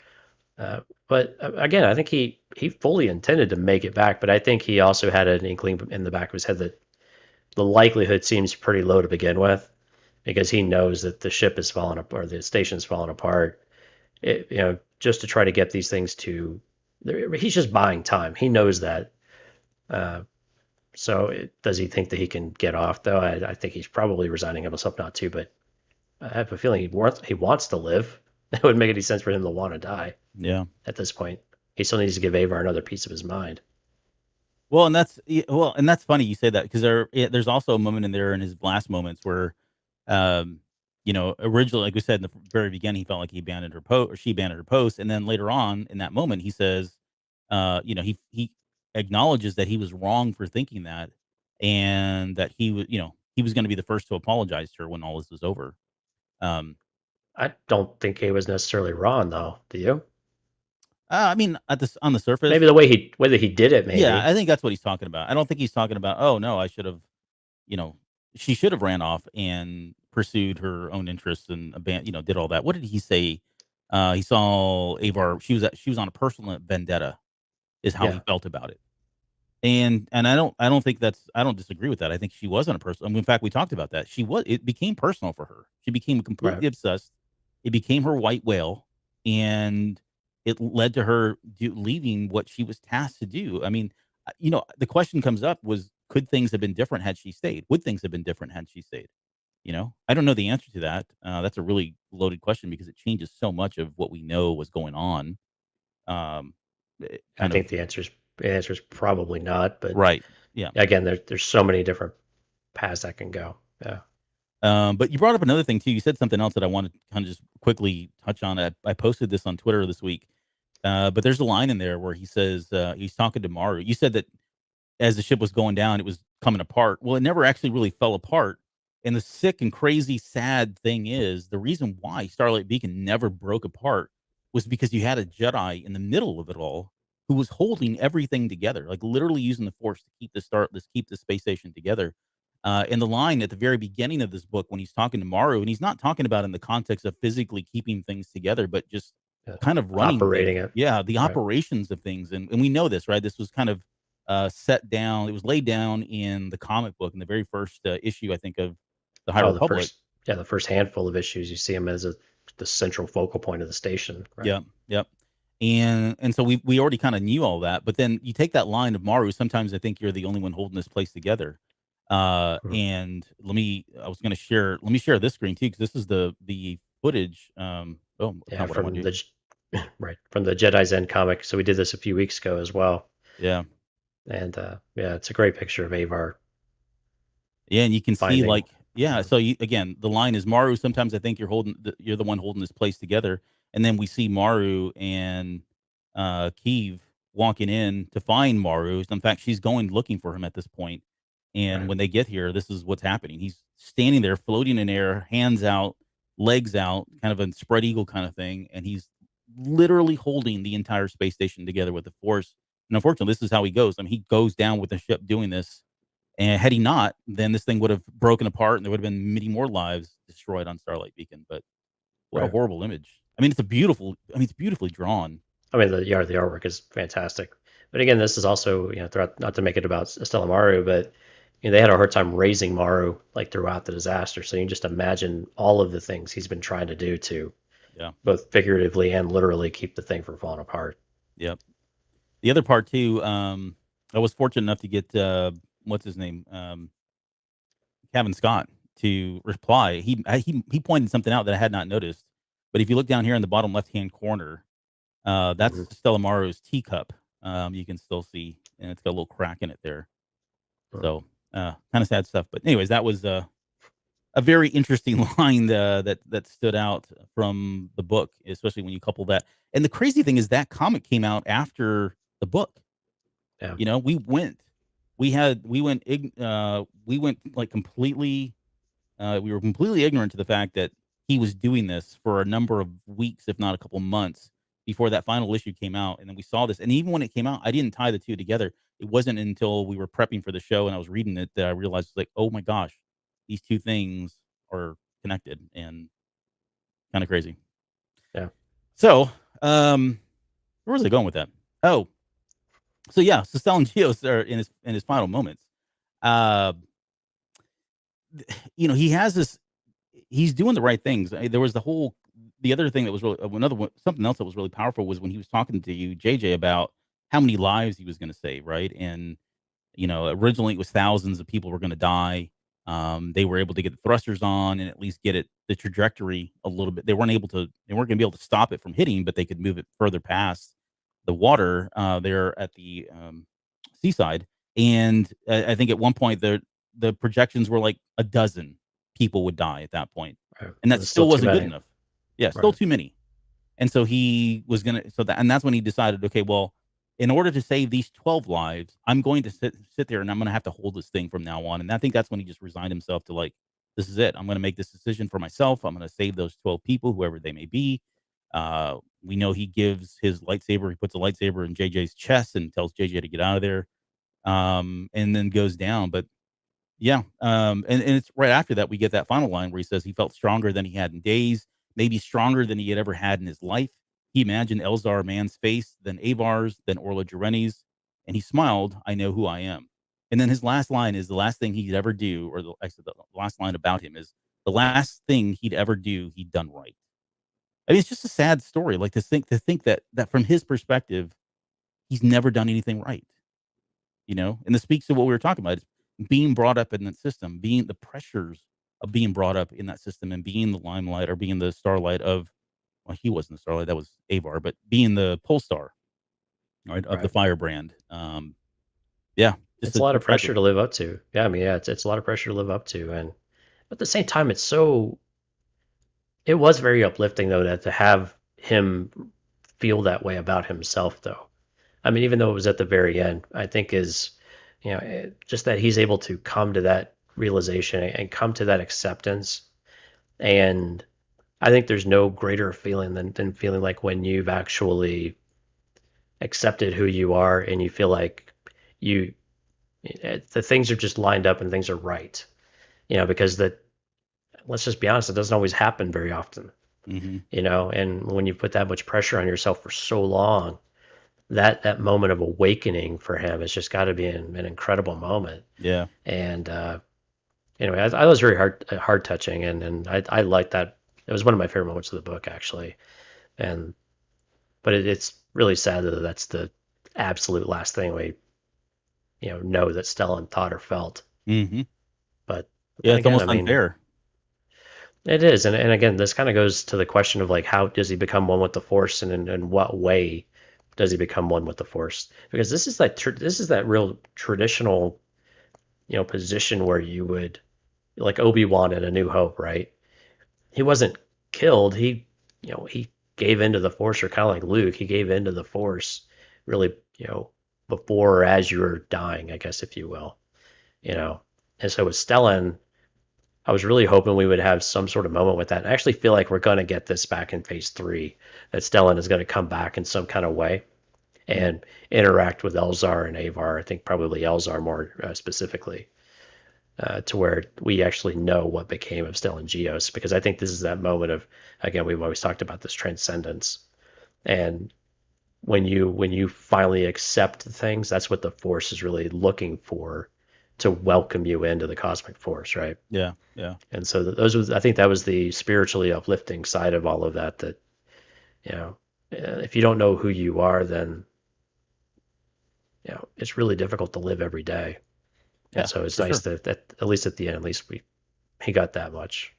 But again, I think he fully intended to make it back, but I think he also had an inkling in the back of his head that the likelihood seems pretty low to begin with, because he knows that the ship is falling apart, or the station's falling apart. Just to try to get these things to, he's just buying time. He knows that. So does he think that he can get off, though? I think he's probably resigning himself not to, but I have a feeling he wants to live. It wouldn't make any sense for him to want to die. Yeah. At this point, he still needs to give Avar another piece of his mind. Well, and that's funny you say that, because there's also a moment in there in his last moments where, originally, like we said in the very beginning, he felt like he abandoned her post, or she abandoned her post, and then later on in that moment, he says, he acknowledges that he was wrong for thinking that, and that he was going to be the first to apologize to her when all this was over. Um, I don't think he was necessarily wrong, though. Do you? I mean, on the surface, Maybe whether he did it, yeah, maybe. I think that's what he's talking about. I don't think he's talking about, oh no, I should have, you know, she should have ran off and pursued her own interests and did all that. What did he say? He saw Avar. She was on a personal vendetta, is how he Yeah, felt about it. And I don't disagree with that. I think she was on a personal. I mean, in fact, we talked about that. It became personal for her. She became right. completely obsessed. It became her white whale, and it led to her leaving what she was tasked to do. I mean, the question comes up was, could things have been different had she stayed? Would things have been different had she stayed? I don't know the answer to that. That's a really loaded question, because it changes so much of what we know was going on. Um, I kind of think the answer's probably not, but right. Yeah. again, there's so many different paths that can go. Yeah. But you brought up another thing too. You said something else that I wanted to kind of just quickly touch on. I posted this on Twitter this week. But there's a line in there where he says, he's talking to Maru. You said that as the ship was going down, it was coming apart. Well, it never actually really fell apart. And the sick and crazy, sad thing is, the reason why Starlight Beacon never broke apart was because you had a Jedi in the middle of it all, who was holding everything together, like literally using the Force to keep the space station together. And the line at the very beginning of this book, when he's talking to Maru, and he's not talking about in the context of physically keeping things together, but just Yeah. kind of running things. Operating it. Yeah, the Right. operations of things. And we know this, right? This was kind of set down. It was laid down in the comic book in the very first issue, I think, of the High Republic. The first handful of issues, you see him as the central focal point of the station. Right? Yep, yep. And so we already kind of knew all that, but then you take that line of Maru. Sometimes I think you're the only one holding this place together. And let me share this screen too, because this is the footage. Yeah, from the Jedi's End comic. So we did this a few weeks ago as well. Yeah. And it's a great picture of Avar. Yeah, and you can see Finding- so again, the line is, Maru, sometimes I think you're the one holding this place together. And then we see Maru and Keeve walking in to find Maru. In fact, she's going looking for him at this point. And Right. when they get here, this is what's happening. He's standing there, floating in air, hands out, legs out, kind of a spread eagle kind of thing, and he's literally holding the entire space station together with the Force. And unfortunately, this is how he goes. I mean, he goes down with the ship doing this. And had he not, then this thing would have broken apart, and there would have been many more lives destroyed on Starlight Beacon. But what a Right. horrible image. I mean, it's beautifully drawn. I mean, the artwork is fantastic. But again, this is also, not to make it about Stellan Maru, but they had a hard time raising Maru throughout the disaster. So you can just imagine all of the things he's been trying to do to, both figuratively and literally, keep the thing from falling apart. Yep. The other part too, I was fortunate enough to get what's his name, Kevin Scott, to reply. He pointed something out that I had not noticed. But if you look down here in the bottom left hand corner, that's Stellan Maru's teacup. You can still see, and it's got a little crack in it there. So kind of sad stuff. But anyways, that was a very interesting line that stood out from the book, especially when you couple that. And the crazy thing is that comic came out after the book. Yeah. You know, we went like completely. We were completely ignorant to the fact that he was doing this for a number of weeks, if not a couple months, before that final issue came out. And then we saw this, and even when it came out, I didn't tie the two together. It wasn't until we were prepping for the show and I was reading it that I realized, like, oh my gosh, these two things are connected and kind of crazy. Yeah. So, where was I going with that? Oh, so yeah, so Stellan Gios are in his final moments. Uh, you know, he has this. He's doing the right things. There was the other thing that was really another one, something else that was really powerful was when he was talking to you, JJ, about how many lives he was going to save, right? And you know, originally it was thousands of people were going to die. They were able to get the thrusters on and at least get it the trajectory a little bit. They weren't going to be able to stop it from hitting, but they could move it further past the water there at the seaside. And I think at one point the projections were like a dozen people would die at that point, Right. and that There's still too wasn't good many. enough. Yeah, still Right. too many. And so he was gonna and that's when he decided, okay, well, in order to save these 12 lives, I'm going to sit there and I'm gonna have to hold this thing from now on. And I think that's when he just resigned himself to like, this is it. I'm gonna make this decision for myself. I'm gonna save those 12 people, whoever they may be. We know he gives his lightsaber, he puts a lightsaber in JJ's chest and tells JJ to get out of there. And then goes down. But yeah, and it's right after that we get that final line where he says he felt stronger than he had in days, maybe stronger than he had ever had in his life. He imagined Elzar Mann's face, then Avar's, then Orla Jareni's, and he smiled, "I know who I am." And then his last line is the last thing he'd ever do, or actually the last line about him is the last thing he'd ever do, he'd done right. I mean, it's just a sad story. Like to think that from his perspective, he's never done anything right. You know, and this speaks to what we were talking about. It's being brought up in that system, being the pressures of being brought up in that system and being the limelight or being the starlight of, well, he wasn't the starlight, that was Avar, but being the pole star, right, of the Right. firebrand. Yeah, just It's a lot a of tragic. pressure to live up to. Yeah, I mean, yeah, it's a lot of pressure to live up to, and at the same time, it was very uplifting though to have him feel that way about himself though. I mean, even though it was at the very end, I think just that he's able to come to that realization and come to that acceptance. And I think there's no greater feeling than feeling like when you've actually accepted who you are and you feel like you the things are just lined up and things are right. Because let's just be honest, it doesn't always happen very often. Hmm. And when you put that much pressure on yourself for so long, that moment of awakening for him has just got to be an incredible moment. Yeah. And anyway, I was very hard touching, and I liked that. It was one of my favorite moments of the book, actually. But it's really sad that that's the absolute last thing we know that Stellan thought or felt. Hmm. But Yeah, then it's again, I almost mean, unfair. it is, and again, this kind of goes to the question of like, how does he become one with the Force, and in what way does he become one with the Force? Because this is that real traditional, position where you would, like Obi-Wan in A New Hope, right? He wasn't killed. He gave into the Force, or kind of like Luke, he gave into the Force, really, before or as you were dying, I guess, if you will, you know. And so with Stellan, I was really hoping we would have some sort of moment with that. I actually feel like we're going to get this back in Phase 3, that Stellan is going to come back in some kind of way Mm. and interact with Elzar and Avar. I think probably Elzar more specifically, to where we actually know what became of Stellan Gios, because I think this is that moment of, again, we've always talked about this transcendence. And when you finally accept things, that's what the Force is really looking for, to welcome you into the cosmic force, right? Yeah. Yeah. And so I think that was the spiritually uplifting side of all of that. That if you don't know who you are, then it's really difficult to live every day. And Yeah, so it's for nice sure. that at least at the end, at least he got that much.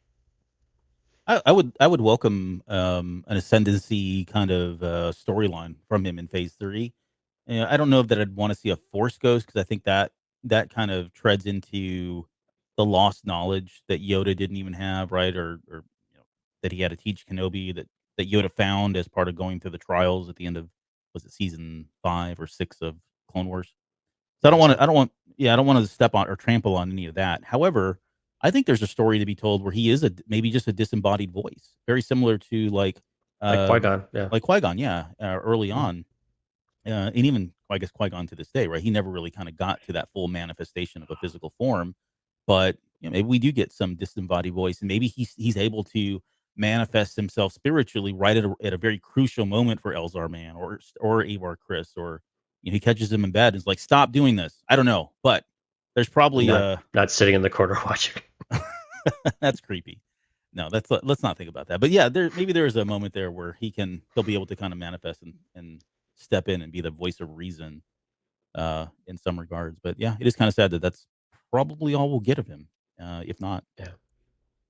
I would welcome an ascendancy kind of storyline from him in Phase 3. I don't know that I'd want to see a Force Ghost because I think that kind of treads into lost knowledge that Yoda didn't even have, right? Or that he had to teach Kenobi that Yoda found as part of going through the trials at the end of, was it season 5 or 6 of Clone Wars? So I don't want to step on or trample on any of that. However, I think there's a story to be told where he is maybe just a disembodied voice, very similar to Like Qui-Gon, yeah. like Qui-Gon, yeah, early Mhm. on, and even I guess Qui-Gon to this day, right? He never really kind of got to that full manifestation of a physical form, but maybe we do get some disembodied voice, and maybe he's able to manifest himself spiritually right at a very crucial moment for Elzar Mann or Avar Chris, or he catches him in bed and is like, "Stop doing this." I don't know, but there's probably Not sitting in the corner watching. that's creepy. No, let's not think about that. But yeah, there is a moment there where he'll be able to kind of manifest and step in and be the voice of reason in some regards. But yeah, it is kind of sad that that's probably all we'll get of him, if not. Yeah.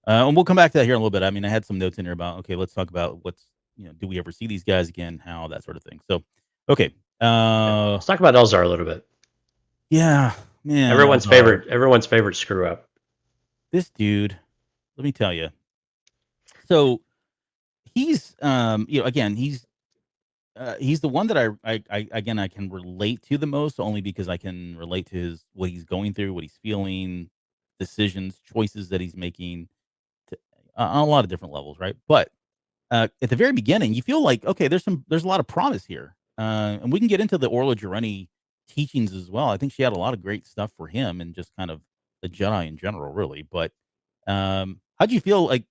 And we'll come back to that here in a little bit. I mean, I had some notes in here about, okay, let's talk about do we ever see these guys again? How, that sort of thing. So, okay. Let's talk about Elzar a little bit. Yeah, man. Everyone's favorite screw up. This dude, let me tell you. So he's, again, he's the one that I can relate to the most, only because I can relate to what he's going through, what he's feeling, decisions, choices that he's making on a lot of different levels, right? But at the very beginning, you feel like, okay, there's a lot of promise here, and we can get into the Orla Jareni teachings as well. I think she had a lot of great stuff for him, and just kind of the Jedi in general, really. But how do you feel like,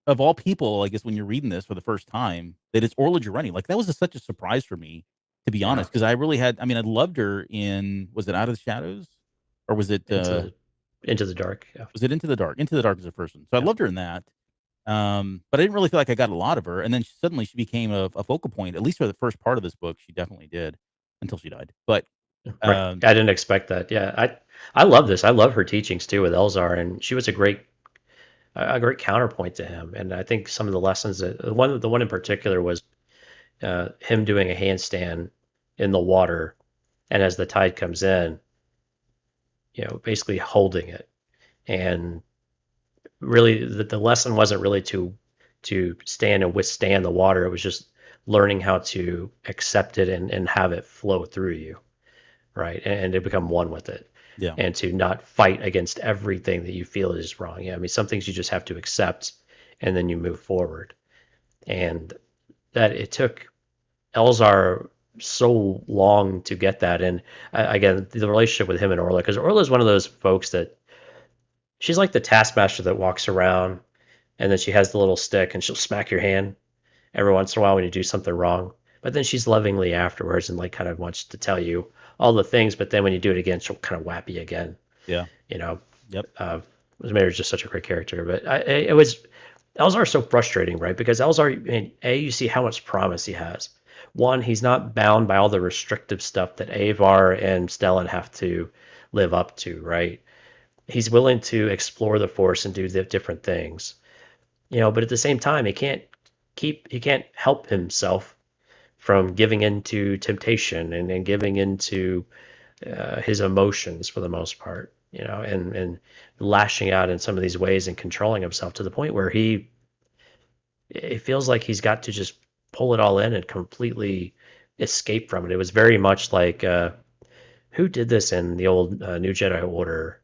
of all people, I guess, when you're reading this for the first time, that it's Orla Jareni? Like, that was such a surprise for me, to be honest, because I really had. I mean, I loved her in, was it Out of the Shadows, or was it Into the Dark? Yeah. Was it Into the Dark? Into the Dark is the first one. So I loved her in that. But I didn't really feel like I got a lot of her, and then suddenly she became a focal point, at least for the first part of this book. She definitely did, until she died. But Right. I didn't expect that. Yeah, I love this. I love her teachings too with Elzar, and she was a great counterpoint to him. And I think some of the lessons that the one in particular was him doing a handstand in the water, and as the tide comes in, basically holding it. And really, the lesson wasn't really to stand and withstand the water. It was just learning how to accept it and have it flow through you, right? And to become one with it. Yeah. And to not fight against everything that you feel is wrong. Yeah, I mean, some things you just have to accept, and then you move forward. And that it took Elzar so long to get that. And again, the relationship with him and Orla, because Orla is one of those folks that she's like the taskmaster that walks around, and then she has the little stick, and she'll smack your hand every once in a while when you do something wrong. But then she's lovingly afterwards, and like kind of wants to tell you all the things. But then when you do it again, she'll kind of whap you again. Yeah. Yep. Mayor's just such a great character. But it was Elzar so frustrating, right? Because Elzar, I mean, you see how much promise he has. One, he's not bound by all the restrictive stuff that Avar and Stellan have to live up to, right? He's willing to explore the Force and do the different things, but at the same time, he can't help himself from giving into temptation and giving into his emotions for the most part, and lashing out in some of these ways and controlling himself to the point where it feels like he's got to just pull it all in and completely escape from it. It was very much like, who did this in the old New Jedi Order?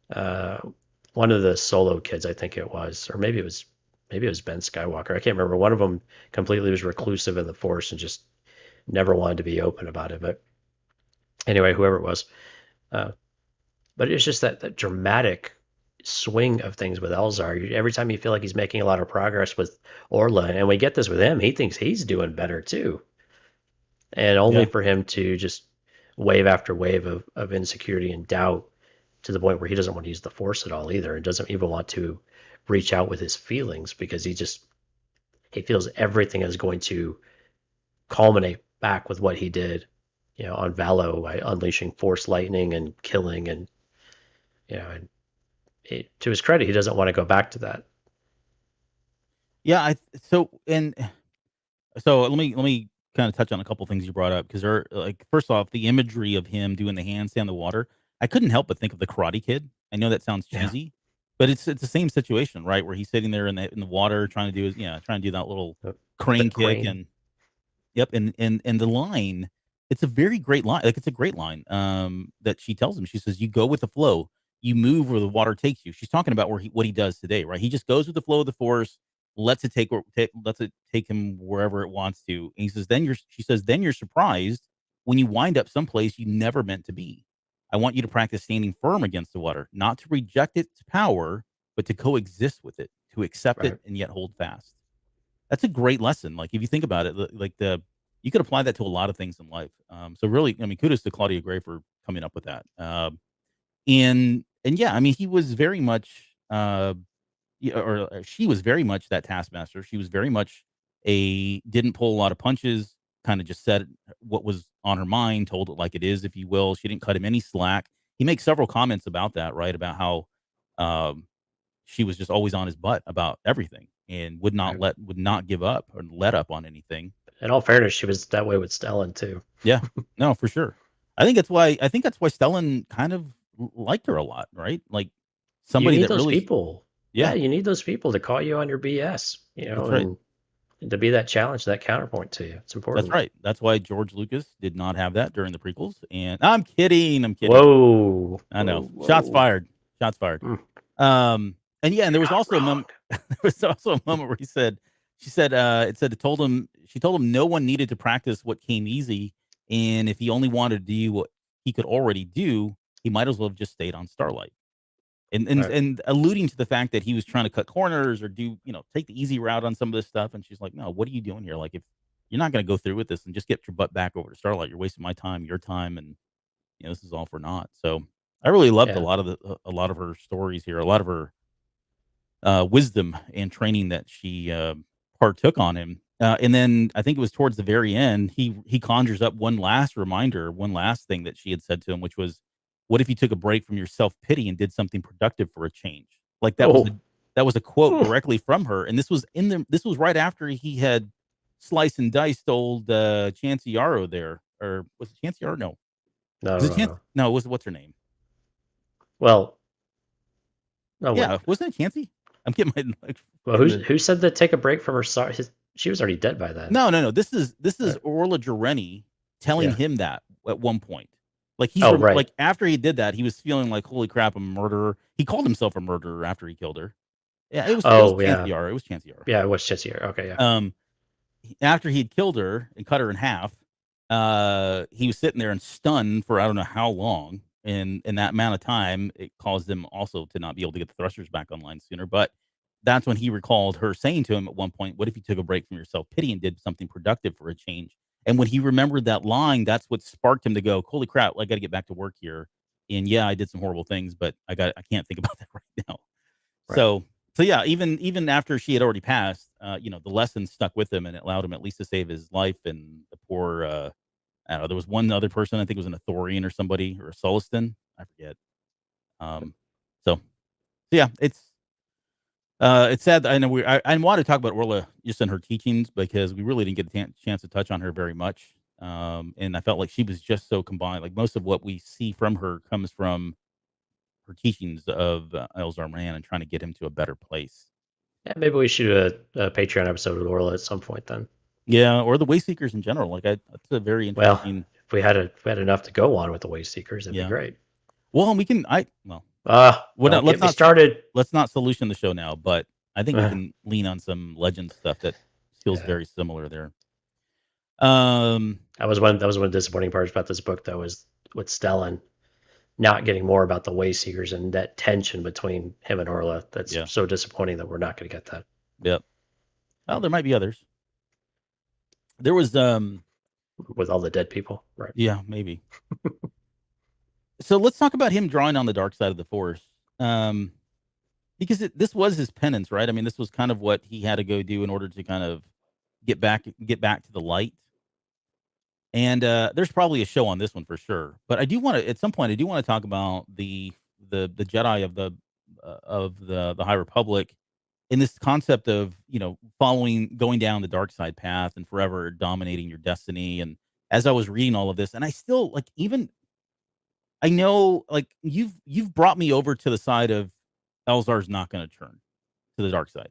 One of the Solo kids, I think it was, or maybe it was Ben Skywalker. I can't remember. One of them completely was reclusive in the Force and just never wanted to be open about it. But anyway, whoever it was, but it's just that dramatic swing of things with Elzar. Every time you feel like he's making a lot of progress with Orla, and we get this with him, he thinks he's doing better too, and only for him to just wave after wave of insecurity and doubt, to the point where he doesn't want to use the Force at all either, and doesn't even want to reach out with his feelings, because he feels everything is going to culminate back with what he did, on Valo, by unleashing Force lightning and killing, and to his credit, he doesn't want to go back to that. Yeah, so let me kind of touch on a couple things you brought up, because first off, the imagery of him doing the handstand in the water, I couldn't help but think of the Karate Kid. I know that sounds cheesy, but it's the same situation, right? Where he's sitting there in the water trying to do that little crane kick and yep, and the line, it's a very great line. Like it's a great line that she tells him. She says, "You go with the flow. You move where the water takes you." She's talking about what he does today, right? He just goes with the flow of the force, lets it take him wherever it wants to. And he says, she says, then you're surprised when you wind up someplace you never meant to be. I want you to practice standing firm against the water, not to reject its power, but to coexist with it, to accept it and yet hold fast. That's a great lesson. Like if you think about it, you could apply that to a lot of things in life. So really, I mean, kudos to Claudia Gray for coming up with that. And yeah, I mean, he was very much, she was very much that taskmaster. She was very much didn't pull a lot of punches, kind of just said what was on her mind, told it like it is, if you will. She didn't cut him any slack. He makes several comments about that, right? About how she was just always on his butt about everything and would not give up or let up on anything. In all fairness, she was that way with Stellan too. Yeah, no, for sure. I think that's why Stellan kind of liked her a lot, right? Like somebody that really people. Yeah, you need those people to call you on your BS, and to be that challenge, that counterpoint to you. It's important. That's right. That's why George Lucas did not have that during the prequels. And I'm kidding. Whoa. I know. Whoa. Shots fired. And yeah, and there was also a moment where she told him no one needed to practice what came easy. And if he only wanted to do what he could already do, he might as well have just stayed on Starlight. And alluding to the fact that he was trying to cut corners or take the easy route on some of this stuff. And she's like, no, what are you doing here? Like, if you're not going to go through with this and just get your butt back over to Starlight, you're wasting my time, your time. And, this is all for naught. So I really loved a lot of her stories here, a lot of her wisdom and training that she partook on him. And then I think it was towards the very end, he conjures up one last thing that she had said to him, which was, what if you took a break from your self-pity and did something productive for a change? Like that was a quote directly from her. And this was right after he had sliced and diced old Chancey Yarrow there. Or was it Chancey Yarrow? No. No, it was, what's her name? Well, wasn't it Chancey? I'm getting my. Well, who said that take a break from her? She was already dead by then. No. This is Orla Jareni telling him that at one point. Like like after he did that, he was feeling like, holy crap, I'm a murderer. He called himself a murderer after he killed her. Yeah, it was Chancey Yarrow. It was Chancey Yarrow. Yeah, it was Chancey Yarrow. Okay, yeah. After he'd killed her and cut her in half, he was sitting there and stunned for I don't know how long. And in that amount of time, it caused him also to not be able to get the thrusters back online sooner. But that's when he recalled her saying to him at one point, what if you took a break from your self-pity and did something productive for a change? And when he remembered that line, that's what sparked him to go, holy crap, I got to get back to work here. And yeah, I did some horrible things, but I can't think about that right now. Right. So yeah, even after she had already passed, the lesson stuck with him and it allowed him at least to save his life. And the poor, I don't know, there was one other person, I think it was an Athorian or somebody, or a Solistan, I forget. So yeah, it's sad. I know I want to talk about Orla just in her teachings because we really didn't get a chance to touch on her very much. And I felt like she was just so combined. Like most of what we see from her comes from her teachings of Elzar Mann and trying to get him to a better place. Yeah, maybe we should do a Patreon episode with Orla at some point then. Yeah, or the Wayseekers in general. Like that's a very interesting. Well, if we had enough to go on with the Wayseekers, that'd be great. Well, we can. Let's not started. Let's not solution the show now, but I think we can lean on some legend stuff that feels very similar there. That was one of the disappointing parts about this book, though, is with Stellan not getting more about the Wayseekers and that tension between him and Orla. That's so disappointing that we're not going to get that. Yep. Well, there might be others. There was with all the dead people, right? Yeah, maybe. So let's talk about him drawing on the dark side of the Force, because this was his penance, right? I mean, this was kind of what he had to go do in order to kind of get back to the light. And there's probably a show on this one for sure. But I do want to, at some point, talk about the Jedi of the High Republic, in this concept of going down the dark side path and forever dominating your destiny. And as I was reading all of this, and I still even I know, like you've brought me over to the side of Elzar's not going to turn to the dark side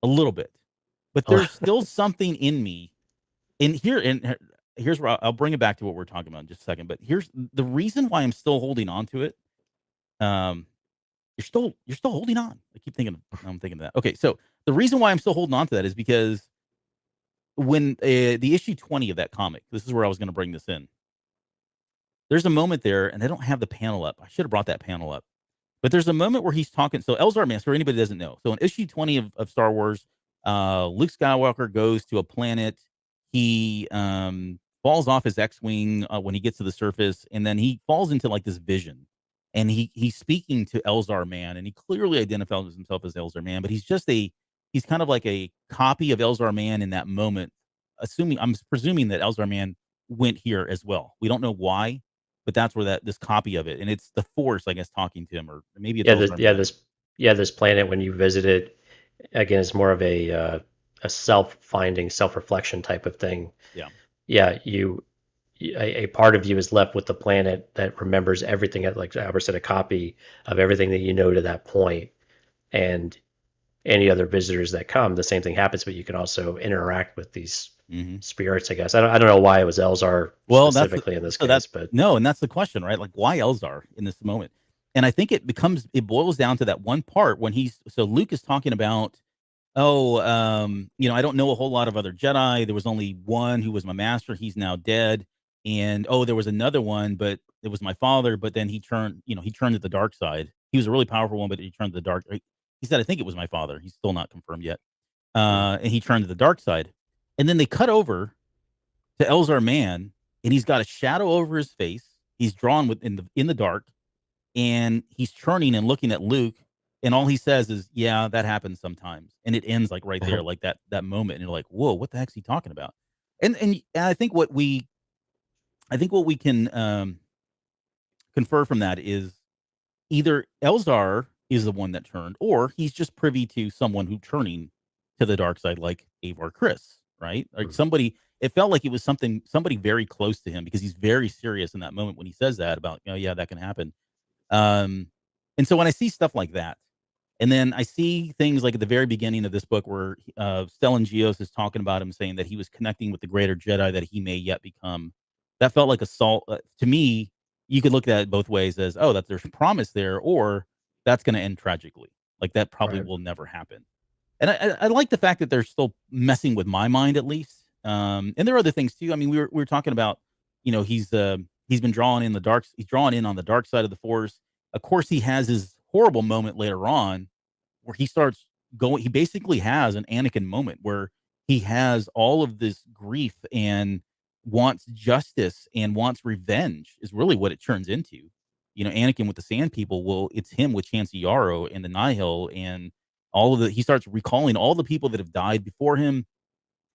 a little bit, but there's still something in me. Here's where I'll bring it back to what we're talking about in just a second. But here's the reason why I'm still holding on to it. You're still holding on. I'm thinking of that. Okay, so the reason why I'm still holding on to that is because when the issue 20 of that comic, this is where I was going to bring this in. There's a moment there, and I don't have the panel up. I should have brought that panel up. But there's a moment where he's talking. So Elzar Mann, for anybody that doesn't know. So in issue 20 of Star Wars, Luke Skywalker goes to a planet. He falls off his X-Wing when he gets to the surface, and then he falls into like this vision. And he's speaking to Elzar Mann, and he clearly identifies himself as Elzar Mann, but he's kind of like a copy of Elzar Mann in that moment. I'm presuming that Elzar Mann went here as well. We don't know why, but that's where this copy of it, and it's the Force, I guess, talking to him, or maybe it's this planet when you visit it again, it's more of a self-finding, self-reflection type of thing. Yeah. A part of you is left with the planet that remembers everything, like Albert said, a copy of everything that you know to that point, and any other visitors that come, the same thing happens, but you can also interact with these spirits, I guess. I don't know why it was Elzar specifically in this case, but no, and that's the question, right? Like, why Elzar in this moment? And I think it boils down to that one part when Luke is talking about, I don't know a whole lot of other Jedi. There was only one who was my master. He's now dead. And there was another one, but it was my father. But then he turned to the dark side. He was a really powerful one, but he turned to the dark. He said, I think it was my father. He's still not confirmed yet. And he turned to the dark side. And then they cut over to Elzar Mann, and he's got a shadow over his face. He's drawn in the dark, and he's turning and looking at Luke. And all he says is, "Yeah, that happens sometimes." And it ends like right there, like that moment. And you're like, "Whoa, what the heck's he talking about?" And I think what we can confer from that is either Elzar is the one that turned, or he's just privy to someone who turning to the dark side, like Avar Chris, right? Like somebody. It felt like it was somebody very close to him, because he's very serious in that moment when he says that about, yeah, that can happen. And so when I see stuff like that, and then I see things like at the very beginning of this book where Stellan Gios is talking about him, saying that he was connecting with the greater Jedi that he may yet become. That felt like a salt to me. You could look at it both ways, as, that there's promise there, or that's going to end tragically. Like that probably will never happen. And I like the fact that they're still messing with my mind, at least. And there are other things too. I mean, we were talking about, he's been drawn in the dark. He's drawn in on the dark side of the Force. Of course, he has his horrible moment later on where he starts going. He basically has an Anakin moment where he has all of this grief and wants justice and wants revenge, is really what it turns into. Anakin with the Sand People, it's him with Chancey Yarrow and the Nihil, and he starts recalling all the people that have died before him,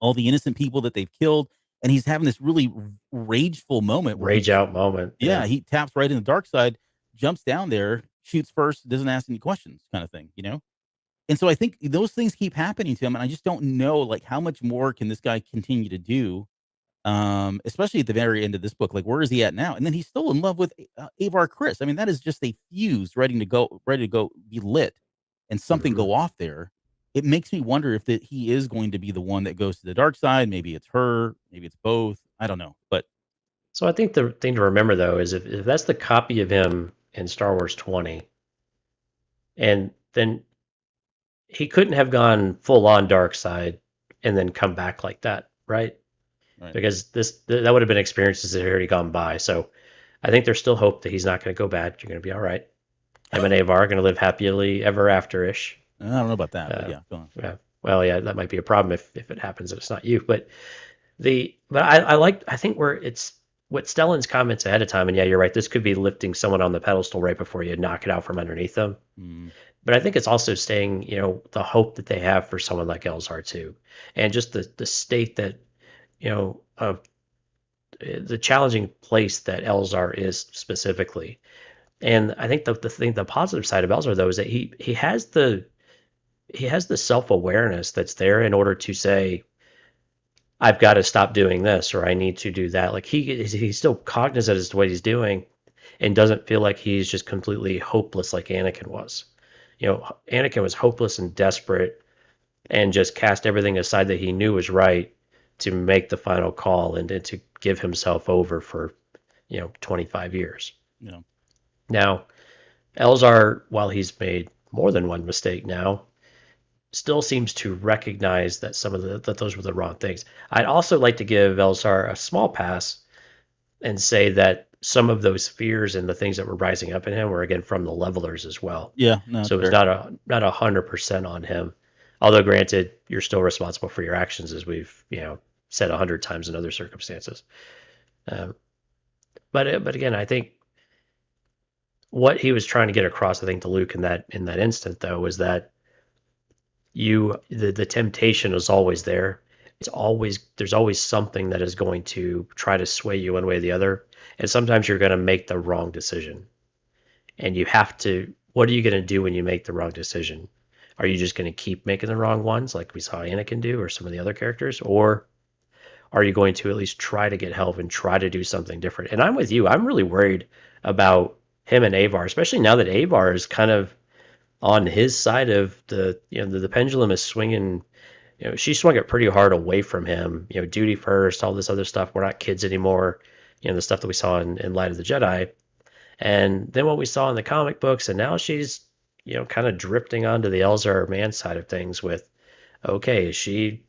all the innocent people that they've killed. And he's having this really rageful moment. Rage out moment. Yeah, he taps right in the dark side, jumps down there, shoots first, doesn't ask any questions, kind of thing, And so I think those things keep happening to him, and I just don't know, like, how much more can this guy continue to do, especially at the very end of this book. Like, where is he at now? And then he's still in love with Avar Chris. I mean, that is just a fuse ready to go, be lit, and something go off there. It makes me wonder if he is going to be the one that goes to the dark side. Maybe it's her. Maybe it's both. I don't know. But so I think the thing to remember, though, is if that's the copy of him in Star Wars 20, and then he couldn't have gone full on dark side and then come back like that, right? Because that would have been experiences that had already gone by. So I think there's still hope that he's not going to go bad. You're going to be all right. Him and Avar are going to live happily ever after-ish. I don't know about that, but yeah, go on. Yeah. Well, yeah, that might be a problem if it happens and it's not you. But I think where it's what Stellan's comments ahead of time, and yeah, you're right. This could be lifting someone on the pedestal right before you knock it out from underneath them. But I think it's also staying, the hope that they have for someone like Elzar too, and just the state that, of the challenging place that Elzar is specifically. And I think the positive side of Elzar, though, is that he has the self-awareness that's there in order to say, I've got to stop doing this, or I need to do that. Like he's still cognizant as to what he's doing, and doesn't feel like he's just completely hopeless like Anakin was. Anakin was hopeless and desperate and just cast everything aside that he knew was right to make the final call and to give himself over for 25 years. Yeah. Now, Elzar, while he's made more than one mistake now, still seems to recognize that that those were the wrong things. I'd also like to give Elzar a small pass and say that some of those fears and the things that were rising up in him were again from the levelers as well. Yeah, no, so it's not 100% on him. Although granted, you're still responsible for your actions, as we've said 100 times in other circumstances. But again, I think what he was trying to get across, I think, to Luke in that instant, though, was that the temptation is always there. There's always something that is going to try to sway you one way or the other, and sometimes you're going to make the wrong decision, and you have to. What are you going to do when you make the wrong decision? Are you just going to keep making the wrong ones, like we saw Anakin do, or some of the other characters, or are you going to at least try to get help and try to do something different? And I'm with you. I'm really worried about him and Avar, especially now that Avar is kind of on his side of the pendulum is swinging. She swung it pretty hard away from him. Duty first, all this other stuff. We're not kids anymore. The stuff that we saw in Light of the Jedi, and then what we saw in the comic books, and now she's kind of drifting onto the Elzar Mann side of things. With okay, is she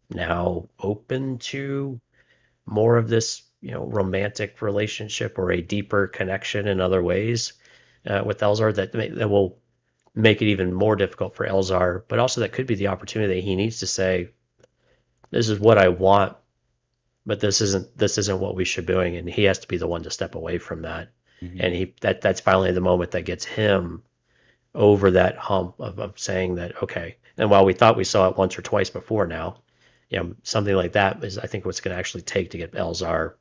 now open to more of this romantic relationship or a deeper connection in other ways with Elzar that will make it even more difficult for Elzar, but also that could be the opportunity that he needs to say, this is what I want, but this isn't what we should be doing, and he has to be the one to step away from that. Mm-hmm. And that's finally the moment that gets him over that hump of saying that, okay. And while we thought we saw it once or twice before now, something like that is, I think, what's going to actually take to get Elzar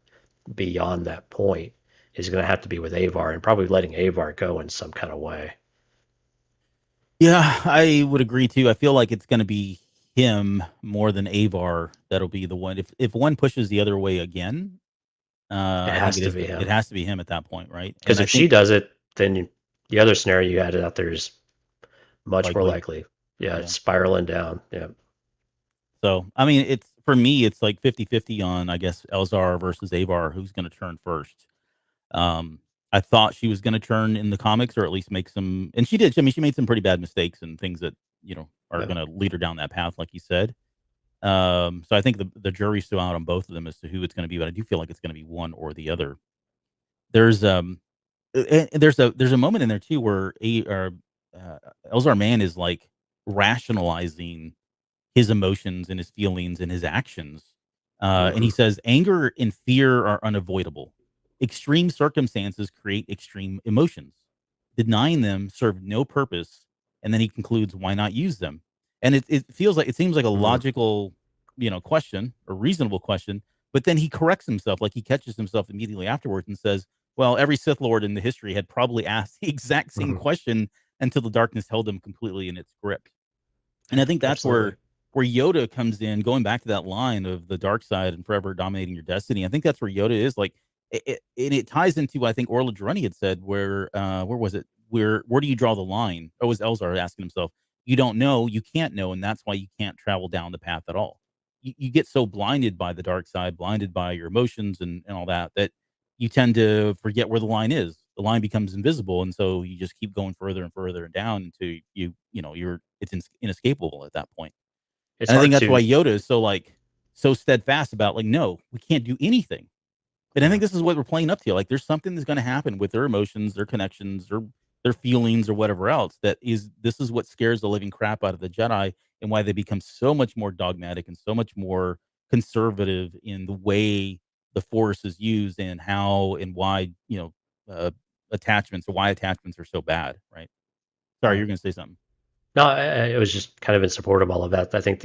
beyond that point is going to have to be with Avar, and probably letting Avar go in some kind of way. Yeah, I would agree too. I feel like it's going to be him more than Avar that'll be the one. If one pushes the other way again, it has to be him. It has to be him at that point, right? Because if she does it, then the other scenario you had out there is much more likely. Yeah, it's spiraling down. Yeah. So, I mean, for me, it's like 50-50 on, I guess, Elzar versus Avar, who's going to turn first. I thought she was going to turn in the comics, or at least make some, and she did. I mean, she made some pretty bad mistakes and things that are going to lead her down that path, like you said. So I think the jury's still out on both of them as to who it's going to be, but I do feel like it's going to be one or the other. There's a moment in there too where Elzar Mann is like rationalizing his emotions and his feelings and his actions, and he says anger and fear are unavoidable. Extreme circumstances create extreme emotions. Denying them serve no purpose. And then he concludes, why not use them? And it seems like a logical, question, or reasonable question. But then he corrects himself, like he catches himself immediately afterwards and says, well, every Sith Lord in the history had probably asked the exact same question until the darkness held them completely in its grip. And I think that's where Yoda comes in, going back to that line of the dark side and forever dominating your destiny. I think that's where Yoda is like. It ties into, I think Orla Jareni had said, where was it? Where do you draw the line? It was Elzar asking himself, you don't know, you can't know, and that's why you can't travel down the path at all. You get so blinded by the dark side, blinded by your emotions and all that you tend to forget where the line is. The line becomes invisible, and so you just keep going further and further down until it's inescapable at that point. And I think that's why Yoda is so steadfast about like, no, we can't do anything. And I think this is what we're playing up to. Like, there's something that's going to happen with their emotions, their connections, their feelings, or whatever else. This is what scares the living crap out of the Jedi, and why they become so much more dogmatic and so much more conservative in the way the Force is used and how and why attachments are so bad. Right? Sorry, you're going to say something. No, it was just kind of in support of all of that. I think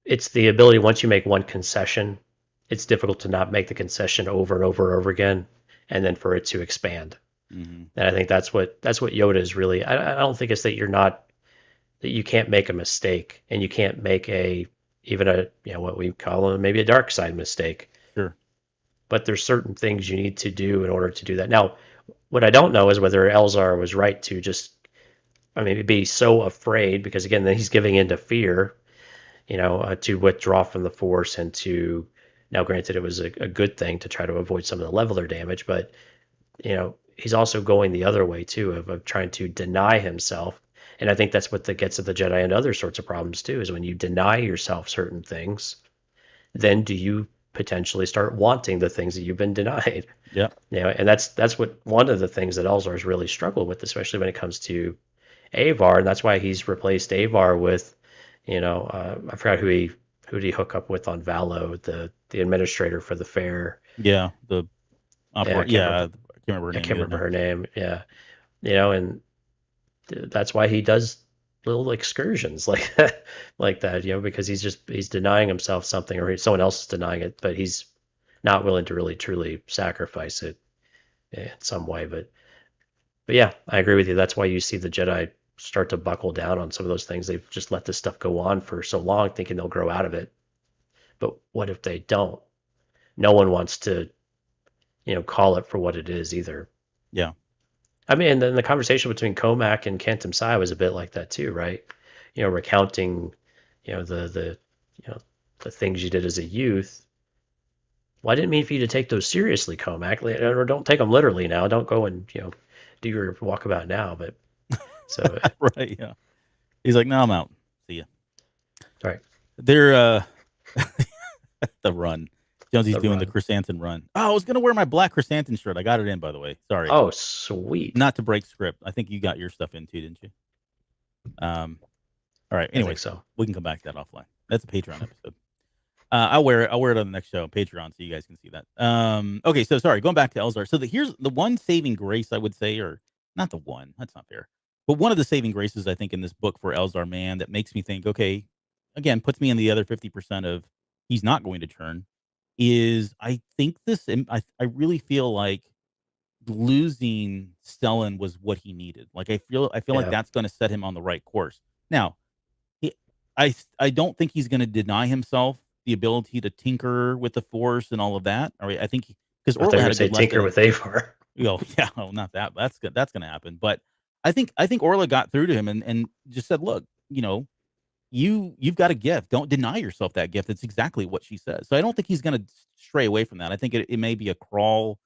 it's the ability, once you make one concession, it's difficult to not make the concession over and over and over again, and then for it to expand. Mm-hmm. And I think that's what Yoda is really. I don't think it's that you can't make a mistake, and you can't make even a what we call maybe a dark side mistake. Sure. but there's certain things you need to do in order to do that. Now, what I don't know is whether Elzar was right to just, I mean, be so afraid, because again, then he's giving into fear, to withdraw from the Force and to, now granted, it was a good thing to try to avoid some of the leveler damage, but, he's also going the other way too, of trying to deny himself. And I think that's what gets at the Jedi and other sorts of problems too, is when you deny yourself certain things, then do you potentially start wanting the things that you've been denied? Yeah. And that's what one of the things that Elzar's really struggled with, especially when it comes to Avar, and that's why he's replaced Avar with, I forgot who did he hook up with on Valo, the administrator for the fair. Yeah, the yeah, I can't remember her name. Yeah, and that's why he does little excursions like that, because he's denying himself something, or someone else is denying it, but he's not willing to really truly sacrifice it in some way. But yeah, I agree with you. That's why you see the Jedi start to buckle down on some of those things. They've just let this stuff go on for so long, thinking they'll grow out of it. But what if they don't? No one wants to, call it for what it is either. Yeah. I mean, and then the conversation between Comac and Cantum Psi was a bit like that too, right? Recounting, the things you did as a youth. Well, I didn't mean for you to take those seriously, Comac, or don't take them literally now. Don't go and, do your walkabout now. But so right, yeah. He's like, no, I'm out. See ya. All right. They're the run. Jonesy's doing the chrysanthemum run. Oh, I was gonna wear my black chrysanthemum shirt. I got it in, by the way. Sorry. Oh, sweet. Not to break script. I think you got your stuff in too, didn't you? All right. Anyway, so we can come back to that offline. That's a Patreon episode. I'll wear it on the next show, Patreon, so you guys can see that. Okay, so sorry, going back to Elzar. So here's the one saving grace, I would say, or not the one. That's not fair. But one of the saving graces, I think, in this book for Elzar Mann that makes me think, okay, again, puts me in the other 50% of he's not going to turn, is I think I really feel like losing Stellan was what he needed. Like I feel like that's going to set him on the right course. Now, I don't think he's going to deny himself the ability to tinker with the Force and all of that. All right, I think because Orla had a good tinker with Avar. Yeah, well, not that. That's good. That's going to happen. But I think Orla got through to him and just said, look, you've got a gift. Don't deny yourself that gift. It's exactly what she says. So I don't think he's going to stray away from that. I think it may be a crawl,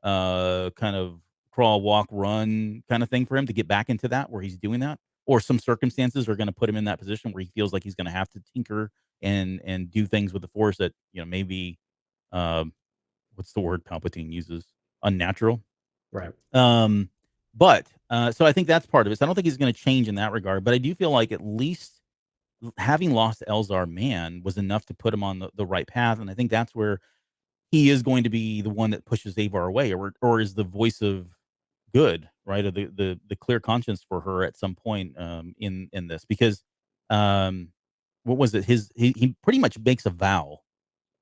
kind of crawl, walk, run kind of thing for him to get back into that where he's doing that. Or some circumstances are going to put him in that position where he feels like he's going to have to tinker and do things with the Force that maybe what's the word Palpatine uses, unnatural, right? But so I think that's part of it. So I don't think he's going to change in that regard. But I do feel like at least having lost Elzar Mann was enough to put him on the right path, and I think that's where he is going to be the one that pushes Avar away, or is the voice of good, right? Or the clear conscience for her at some point in this, because what was it? He pretty much makes a vow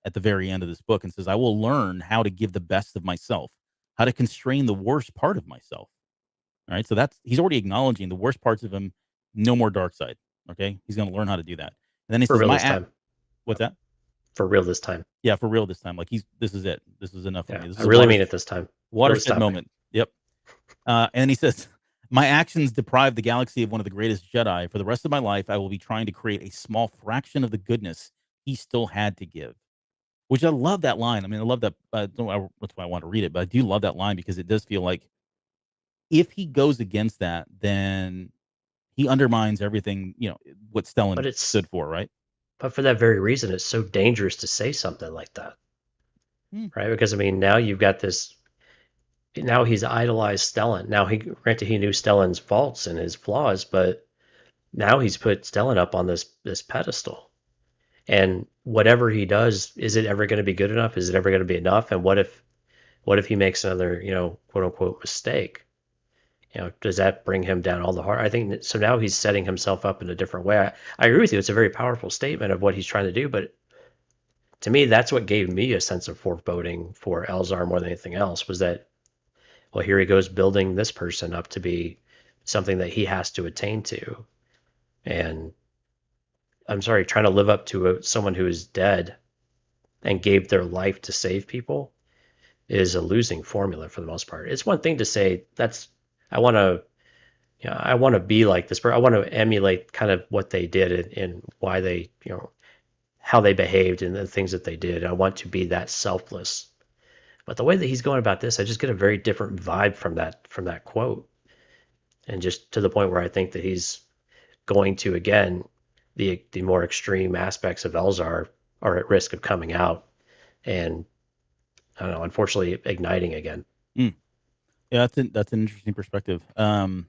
at the very end of this book and says, I will learn how to give the best of myself, how to constrain the worst part of myself. All right. So he's already acknowledging the worst parts of him. No more dark side. Okay. He's going to learn how to do that. And then he says, what's that? For real this time. Yeah. For real this time. Like this is it. This is enough for me. I really mean it this time. Watershed moment. Yep. And he says, my actions deprived the galaxy of one of the greatest Jedi. For the rest of my life, I will be trying to create a small fraction of the goodness he still had to give. Which I love that line. I mean, I love that. That's why I want to read it. But I do love that line because it does feel like if he goes against that, then he undermines everything, what Stellan stood for, right? But for that very reason, it's so dangerous to say something like that. Right? Because, I mean, now you've got this. Now he's idolized Stellan. Now, granted, he knew Stellan's faults and his flaws, but now he's put Stellan up on this pedestal. And whatever he does, is it ever going to be good enough? Is it ever going to be enough? And what if he makes another, quote unquote mistake? Does that bring him down all the hard? I think so. Now he's setting himself up in a different way. I agree with you. It's a very powerful statement of what he's trying to do, but to me, that's what gave me a sense of foreboding for Elzar more than anything else, was that, well, here he goes building this person up to be something that he has to attain to. And I'm sorry, trying to live up to someone who is dead and gave their life to save people. is a losing formula for the most part. It's one thing to say I want to be like this, but I want to emulate kind of what they did and why they, how they behaved and the things that they did. I want to be that selfless. But the way that he's going about this, I just get a very different vibe from that quote. And just to the point where I think that he's going to, again, the more extreme aspects of Elzar are at risk of coming out and, I don't know, unfortunately igniting again. Yeah, that's an interesting perspective. And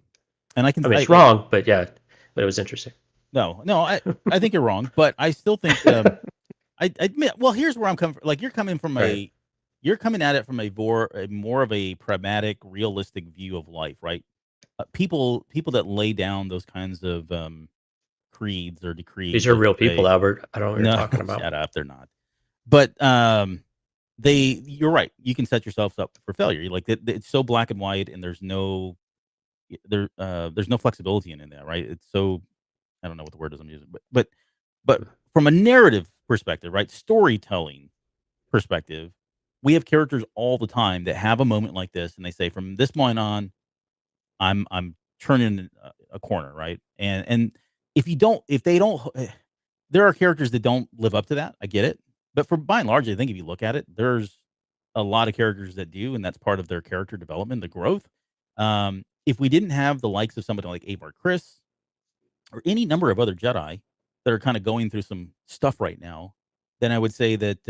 it's wrong, but it was interesting. No, I think you're wrong, but I still think I admit. Well, here's where I'm coming from. Like you're coming from you're coming at it from a more of a pragmatic, realistic view of life, right? People that lay down those kinds of creeds or decrees. These are real people, Albert. I don't know what you're talking about. Shut up, they're not. But you're right. You can set yourself up for failure. Like it's so black and white, and there's no flexibility in that, right? It's so, I don't know what the word is I'm using, but from a narrative perspective, right? Storytelling perspective, we have characters all the time that have a moment like this, and they say, from this point on, I'm turning a corner, right? And if they don't, there are characters that don't live up to that. I get it, but by and large, I think if you look at it, there's a lot of characters that do, and that's part of their character development, the growth. If we didn't have the likes of somebody like Avar Kriss or any number of other Jedi that are kind of going through some stuff right now, then I would say that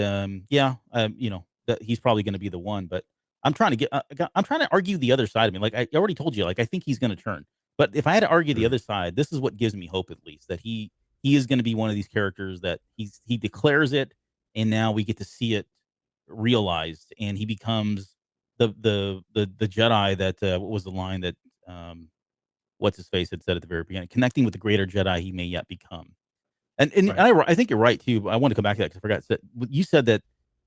that he's probably going to be the one. But I'm trying to argue the other side of me. Like I already told you, like I think he's going to turn. But if I had to argue the other side, this is what gives me hope, at least, that he is going to be one of these characters that he declares it, and now we get to see it realized, and he becomes the Jedi that what was the line that what's his face had said at the very beginning, connecting with the greater Jedi he may yet become. And right. I think you're right too. I want to come back to that because I forgot. You said that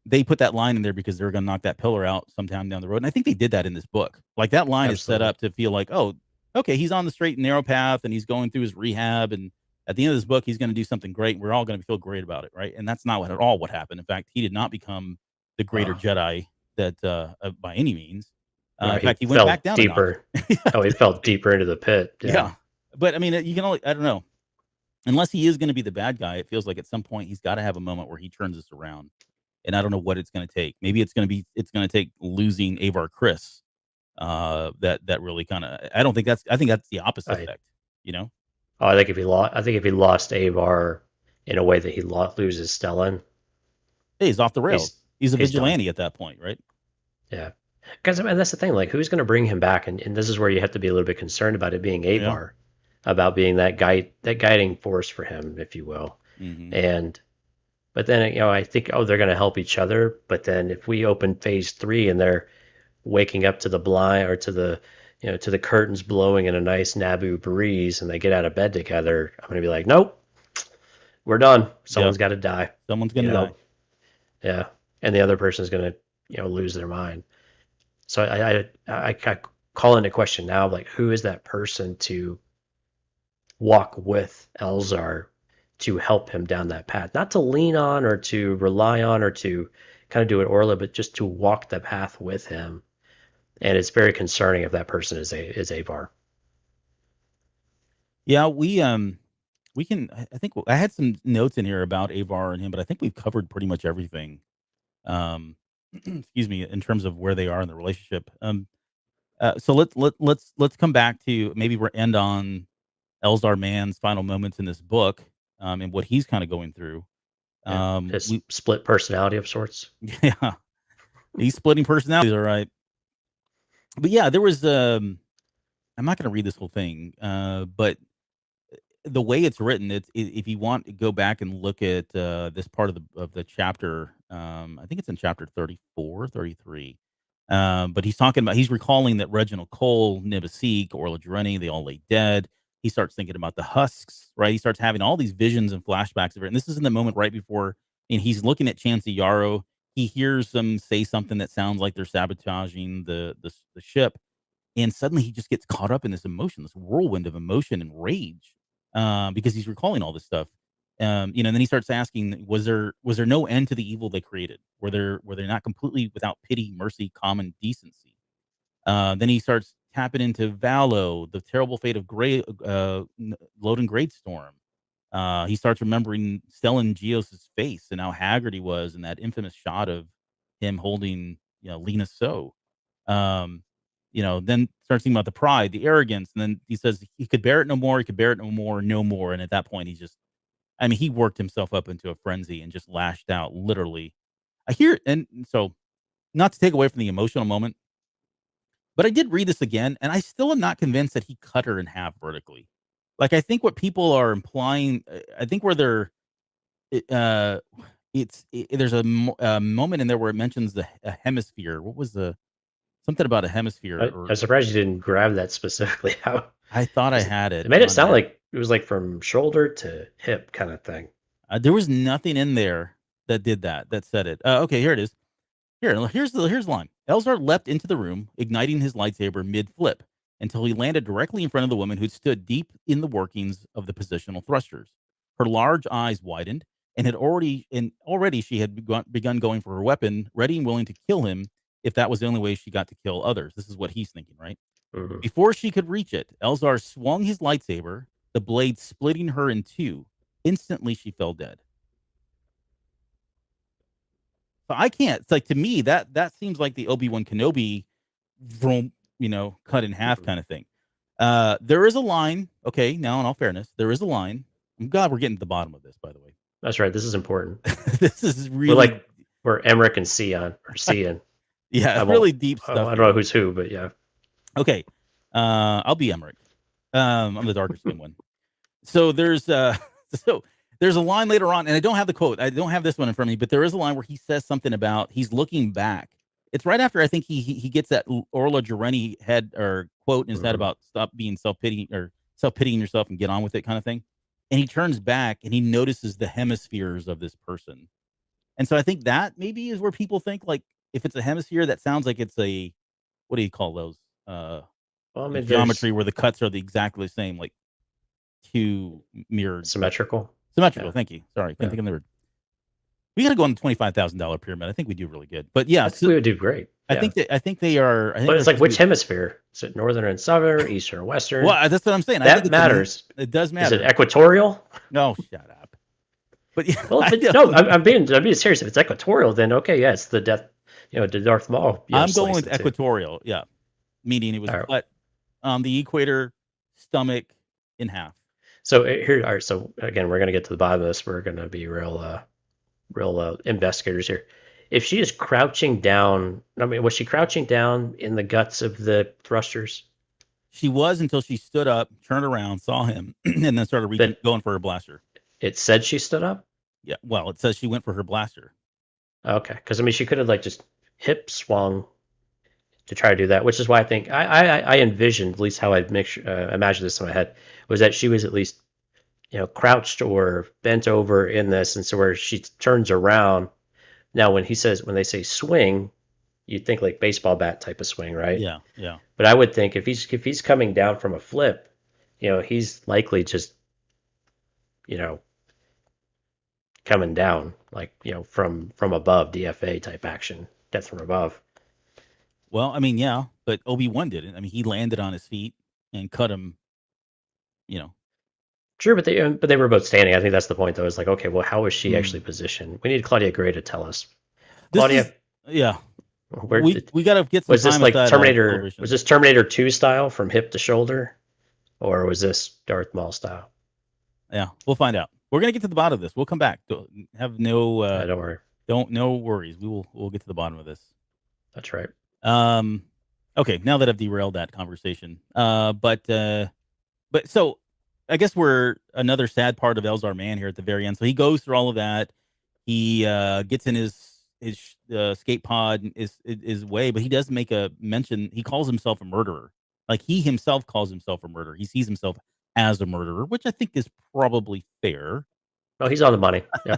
they put that line in there because they were going to knock that pillar out sometime down the road, and I think they did that in this book. Like that line is set up to feel like, oh, okay, he's on the straight and narrow path, and he's going through his rehab, and at the end of this book, he's going to do something great. And we're all going to feel great about it, right? And that's not at all what happened. In fact, he did not become the greater Jedi that by any means. In fact, he went back down deeper. He fell deeper into the pit. Yeah. But I mean, you can only, I don't know. Unless he is going to be the bad guy, it feels like at some point he's got to have a moment where he turns this around. And I don't know what it's going to take. Maybe it's going to take losing Avar Kriss. That really kind of, I think that's the opposite effect, you know? Oh, I think if he lost Avar in a way that he loses Stellan, he's off the rails. He's a vigilante at that point, right? Yeah. Because I mean, that's the thing. Like, who's going to bring him back? And this is where you have to be a little bit concerned about it being Avar, about being that guiding force for him, if you will. Mm-hmm. But then, I think, they're going to help each other. But then if we open phase 3 and they're waking up to the blind or to the curtains blowing in a nice Naboo breeze, and they get out of bed together, I'm going to be like, nope, we're done. Someone's got to die. Someone's going to die. Yeah. And the other person's going to, lose their mind. So I call into question now, like, who is that person to walk with Elzar to help him down that path? Not to lean on or to rely on or to kind of do it Orla, but just to walk the path with him. And it's very concerning if that person is Avar. Yeah, we can. I think I had some notes in here about Avar and him, but I think we've covered pretty much everything. Excuse me, in terms of where they are in the relationship. So let's come back to maybe we'll end on Elzar Mann's final moments in this book, and what he's kind of going through. His split personality of sorts. Yeah, he's splitting personalities, all right. But yeah, there was. I'm not going to read this whole thing, but the way it's written, if you want to go back and look at this part of the chapter, I think it's in chapter 34, 33. But he's recalling that Reginald Cole, Nibasik, Orla Jareni, they all lay dead. He starts thinking about the husks, right? He starts having all these visions and flashbacks of it. And this is in the moment right before, and he's looking at Chancey Yarrow. He hears them say something that sounds like they're sabotaging the ship. And suddenly he just gets caught up in this emotion, this whirlwind of emotion and rage, because he's recalling all this stuff. You know, and then he starts asking, was there no end to the evil they created? Were they not completely without pity, mercy, common decency? Then he starts tapping into Valo, the terrible fate of Loden Greatstorm. He starts remembering Stellan Gios' face and how haggard he was, and that infamous shot of him holding, you know, Lena So. You know, then starts thinking about the pride, the arrogance, and then he says he could bear it no more. He could bear it no more, no more. And at that point, he worked himself up into a frenzy and just lashed out, literally. I hear, and so not to take away from the emotional moment, but I did read this again, and I still am not convinced that he cut her in half vertically. Like, I think what people are implying, I think where they're, uh, there's a moment in there where it mentions a hemisphere. What was something about a hemisphere? I'm surprised you didn't grab that specifically. How I thought I had it. It made it sound like it was like from shoulder to hip kind of thing. There was nothing in there that did that said it. Okay, here it is. Here's the line. Elzar leapt into the room, igniting his lightsaber mid-flip, until he landed directly in front of the woman who'd stood deep in the workings of the positional thrusters. Her large eyes widened, and already she had begun going for her weapon, ready and willing to kill him if that was the only way she got to kill others. This is what he's thinking, right? Mm-hmm. Before she could reach it, Elzar swung his lightsaber, the blade splitting her in two. Instantly, she fell dead. So I can't. It's like, to me, that seems like the Obi-Wan Kenobi, cut in half kind of thing. There is a line. Okay, now in all fairness, there is a line. I'm glad we're getting to the bottom of this, by the way. That's right. This is important. This is really we're Emmerich and Sion or Cian. Yeah, it's really deep stuff. I don't know who's who, but yeah. Okay, I'll be Emmerich. I'm the darker skin one. So there's a line later on, and I don't have the quote. I don't have this one in front of me, but there is a line where he says something about he's looking back. It's right after I think he gets that Orla Jareni head or quote in his head about stop being self-pitying or self-pitying yourself and get on with it kind of thing. And he turns back and he notices the hemispheres of this person. And so I think that maybe is where people think, like, if it's a hemisphere, that sounds like it's a, what do you call those? Geometry where the cuts are exactly the same, like two mirrored. Symmetrical. Yeah. Thank you. Sorry, can't think of the word. We got to go on the $25,000 pyramid. I think we do really good. But yeah, we would do great. Yeah. I think they are. But it's like, which hemisphere? Is it northern and southern, eastern and western? Well, that's what I'm saying. That matters. It does matter. Is it equatorial? No, shut up. But yeah, well, no, I'm being serious. If it's equatorial, then okay, yeah, it's the death. The Darth Maul. I'm going with equatorial. Yeah, meaning it was cut on the equator, stomach in half. So here, all right. So again, we're going to get to the bottom of this. We're going to be real investigators here. If she is crouching down, was she crouching down in the guts of the thrusters? She was until she stood up, turned around, saw him, and then started going for her blaster. It said she stood up? Yeah, well, it says she went for her blaster. Okay, because she could have just hip swung to try to do that, which is why I think I envisioned, at least how I imagined this in my head, was that she was at least crouched or bent over in this, and so where she turns around. Now, when they say swing, you'd think like baseball bat type of swing, right? Yeah. But I would think if he's coming down from a flip, he's likely just coming down from above, DFA type action, death from above. Well, yeah, but Obi-Wan didn't. He landed on his feet and cut him. Sure, but they were both standing. I think that's the point, though. Is like, okay, well, how was she actually positioned? We need Claudia Gray to tell us. Claudia, we got to get some. Was this like Terminator? Was this Terminator 2 style from hip to shoulder, or was this Darth Maul style? Yeah, we'll find out. We're gonna get to the bottom of this. We'll come back. Have no. Don't worry. No worries. We'll get to the bottom of this. That's right. Okay. Now that I've derailed that conversation, but so. I guess we're another sad part of Elzar Mann here at the very end. So he goes through all of that. He gets in his escape pod is way, but he does make a mention. He calls himself a murderer. Like, he himself calls himself a murderer. He sees himself as a murderer, which I think is probably fair. Well, he's on the money. Yeah.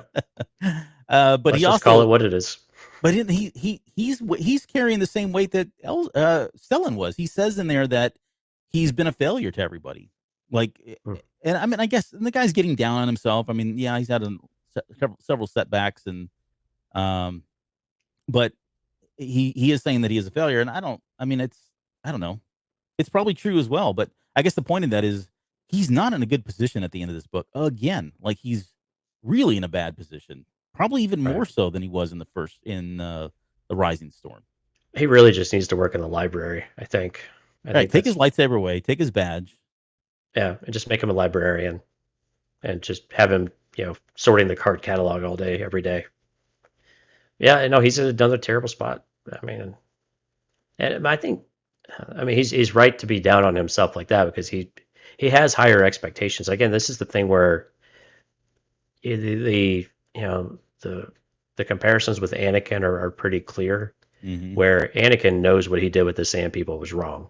But Let's just call it what it is. But he's carrying the same weight that Stellan was. He says in there that he's been a failure to everybody. Like, and I mean, I guess the guy's getting down on himself. I mean, yeah, he's had several setbacks, and um, but he is saying that he is a failure, and I mean, I don't know. It's probably true as well, but I guess the point of that is he's not in a good position at the end of this book. Again, like he's really in a bad position, probably even more so than he was in the Rising Storm. He really just needs to work in the library, I think. Take his lightsaber away, take his badge. Yeah, and just make him a librarian, and just have him, sorting the card catalog all day, every day. Yeah, I know he's in another terrible spot. I mean, and I think, he's right to be down on himself like that because he has higher expectations. Again, this is the thing where the comparisons with Anakin are pretty clear. Mm-hmm. Where Anakin knows what he did with the Sand People was wrong.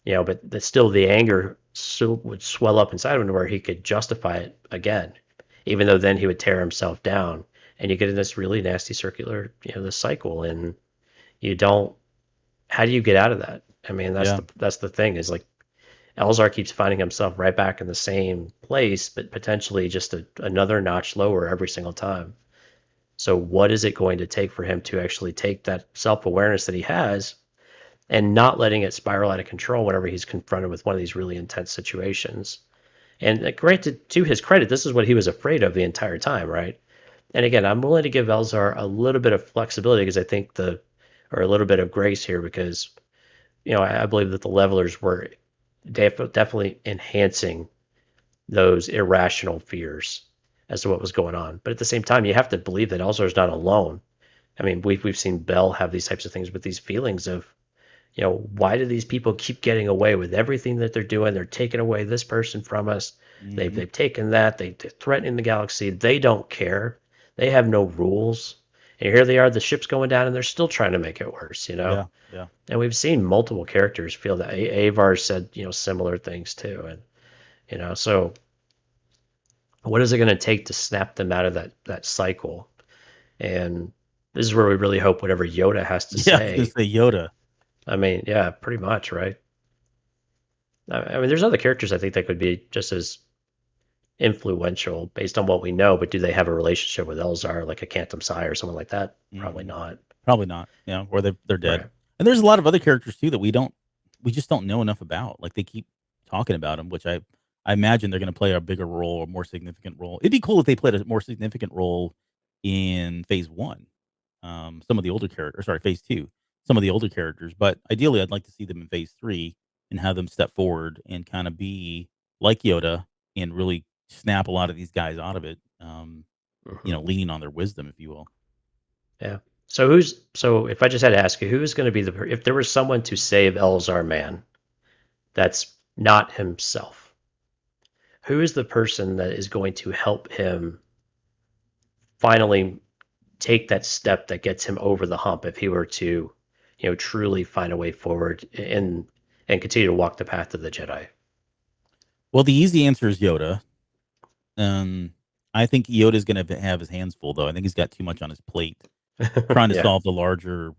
But still the anger would swell up inside of him where he could justify it again, even though then he would tear himself down, and you get in this really nasty circular, this cycle, and how do you get out of that? I mean, that's the thing is like Elzar keeps finding himself right back in the same place, but potentially just another notch lower every single time. So what is it going to take for him to actually take that self-awareness that he has and not letting it spiral out of control whenever he's confronted with one of these really intense situations? And granted, to his credit, this is what he was afraid of the entire time, right? And again, I'm willing to give Elzar a little bit of flexibility because I think or a little bit of grace here because, I believe that the levelers were definitely enhancing those irrational fears as to what was going on. But at the same time, you have to believe that Elzar's not alone. I mean, we've seen Bell have these types of things with these feelings of, why do these people keep getting away with everything that they're doing? They're taking away this person from us. Mm-hmm. They've taken that. They're threatening the galaxy. They don't care. They have no rules. And here they are, the ship's going down, and they're still trying to make it worse, Yeah. And we've seen multiple characters feel that. Avar said, similar things too. And, so what is it going to take to snap them out of that cycle? And this is where we really hope whatever Yoda has to say. Yeah, I was going to say Yoda. I mean, yeah, pretty much, right? I mean, there's other characters I think that could be just as influential based on what we know, but do they have a relationship with Elzar, like a Cantum Psy or someone like that? Probably not. Probably not. Or they're dead. Right. And there's a lot of other characters too that we just don't know enough about. Like they keep talking about them, which I imagine they're going to play a bigger role or more significant role. It'd be cool if they played a more significant role in Phase 1. Some of the older characters, Phase 2. Some of the older characters, but ideally I'd like to see them in Phase 3 and have them step forward and kind of be like Yoda and really snap a lot of these guys out of it, leaning on their wisdom, if you will. Yeah. So if I just had to ask you, who's going to be if there was someone to save Elzar Mann that's not himself, who is the person that is going to help him finally take that step that gets him over the hump if he were to truly find a way forward and continue to walk the path of the Jedi? Well, the easy answer is Yoda. I think Yoda's going to have his hands full, though. I think he's got too much on his plate trying to solve the larger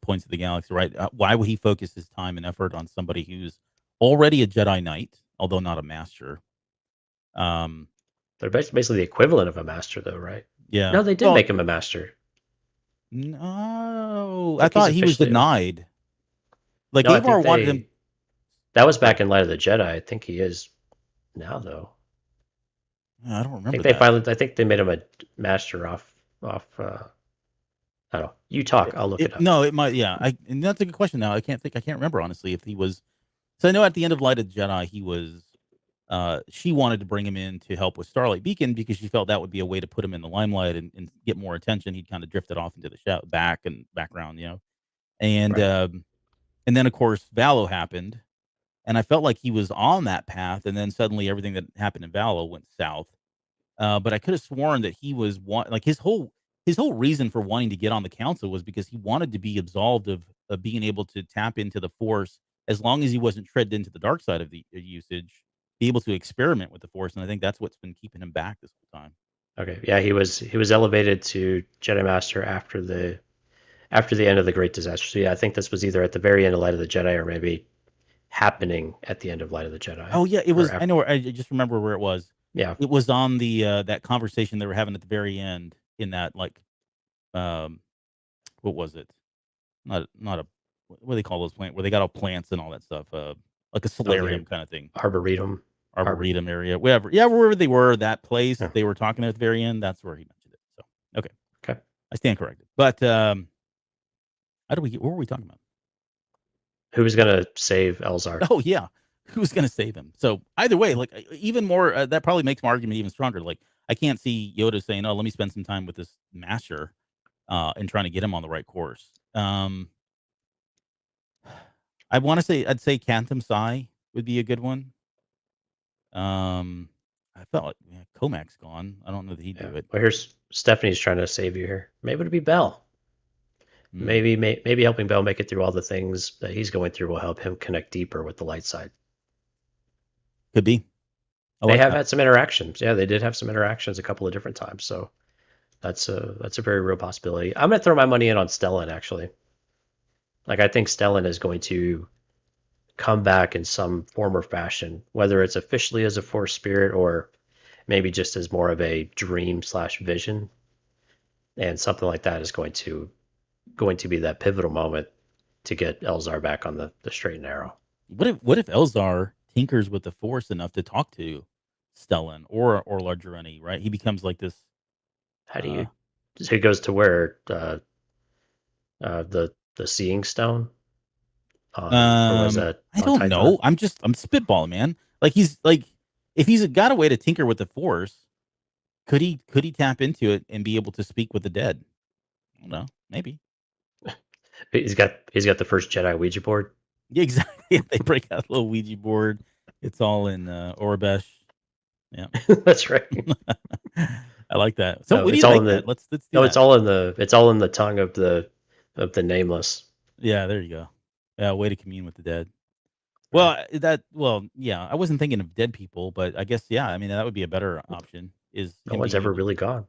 points of the galaxy, right? Why would he focus his time and effort on somebody who's already a Jedi Knight, although not a master? They're basically the equivalent of a master, though, right? Yeah. No, they did make him a master. No, I thought he was denied. Like no, Avar wanted him. That was back in Light of the Jedi. I think he is now, though. I don't remember. I think they made him a master off. I don't know. You talk. I'll look it up. No, it might. Yeah, and that's a good question. Now I can't remember honestly if he was. So I know at the end of Light of the Jedi he was. She wanted to bring him in to help with Starlight Beacon because she felt that would be a way to put him in the limelight and get more attention. He'd kind of drifted off into the background, and and then of course Valo happened, and I felt like he was on that path, and then suddenly everything that happened in Valo went south. But I could have sworn that he was his whole reason for wanting to get on the council was because he wanted to be absolved of being able to tap into the Force as long as he wasn't tread into the dark side of the usage. Be able to experiment with the Force, and I think that's what's been keeping him back this whole time. Okay, yeah, he was elevated to Jedi Master after the end of the Great Disaster. So yeah, I think this was either at the very end of Light of the Jedi or maybe happening at the end of Light of the Jedi. Oh yeah, it was. I know. I just remember where it was. Yeah, it was on the that conversation they were having at the very end in that what was it? Not a what do they call those plants where they got all plants and all that stuff. Like a solarium kind of thing. Arboretum Area, wherever. Yeah, wherever they were, that place they were talking at the very end. That's where he mentioned it. So okay, I stand corrected. But what were we talking about? Who was going to save Elzar? Oh yeah, who's going to save him? So either way, like even more, that probably makes my argument even stronger. Like I can't see Yoda saying, "Oh, let me spend some time with this master," and trying to get him on the right course. I want to say I'd say Cantum Psi would be a good one. I felt like Comac's gone. I don't know that he'd do it. Well, here's Stephanie's trying to save you here. Maybe it'd be Bell. Maybe helping Bell make it through all the things that he's going through will help him connect deeper with the light side. Could be. They have had some interactions. Yeah, they did have some interactions a couple of different times. So that's a very real possibility. I'm going to throw my money in on Stellan, actually. Like, I think Stellan is going to come back in some form or fashion, whether it's officially as a Force spirit or maybe just as more of a dream/vision. And something like that is going to be that pivotal moment to get Elzar back on the straight and narrow. What if Elzar tinkers with the Force enough to talk to Stellan or Largerani, right? He becomes like this. How do you? So he goes to where the Seeing Stone. Or was that? I don't know. I'm spitballing, man. Like if he's got a way to tinker with the Force, could he tap into it and be able to speak with the dead? I don't know. Maybe. He's got the first Jedi Ouija board. Yeah, exactly. They break out a little Ouija board. It's all in Orbesh. Yeah, that's right. I like that. So no, what do you like? Let's do no, that. It's all in the tongue of the nameless. Yeah, there you go. Yeah, way to commune with the dead. Well, yeah. I wasn't thinking of dead people, but I guess yeah. I mean, that would be a better option. Is no one's ever really gone.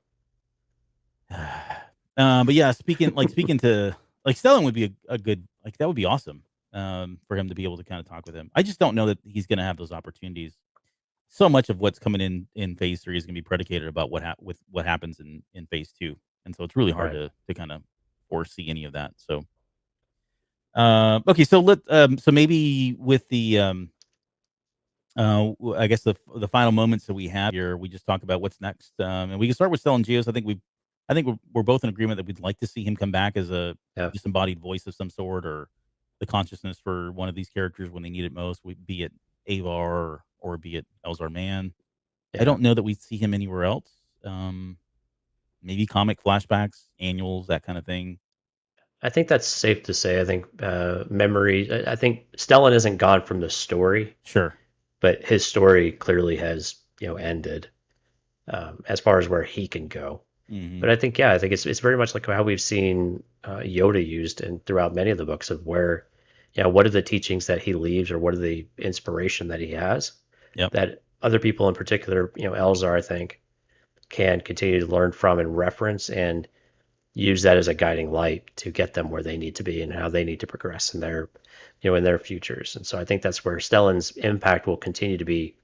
But yeah, speaking to Stellan would be a good that would be awesome. For him to be able to kind of talk with him. I just don't know that he's going to have those opportunities. So much of what's coming in phase 3 is going to be predicated about what happens in phase 2, and so it's really hard to kind of foresee any of that. So, okay, so so maybe with the I guess the final moments that we have here, we just talk about what's next, and we can start with Stellan Gios. I think we're both in agreement that we'd like to see him come back as a disembodied voice of some sort, or the consciousness for one of these characters when they need it most, be it Avar or be it Elzar Mann. I don't know that we see him anywhere else. Maybe comic flashbacks, annuals, that kind of thing. I think that's safe to say. I think memory. I think Stellan isn't gone from the story. Sure, but his story clearly has ended as far as where he can go. Mm-hmm. But I think it's very much like how we've seen Yoda used throughout many of the books of where, what are the teachings that he leaves, or what are the inspiration that he has that other people, in particular, Elzar, I think, can continue to learn from and reference and use that as a guiding light to get them where they need to be and how they need to progress in their in their futures. And so I think that's where Stellan's impact will continue to be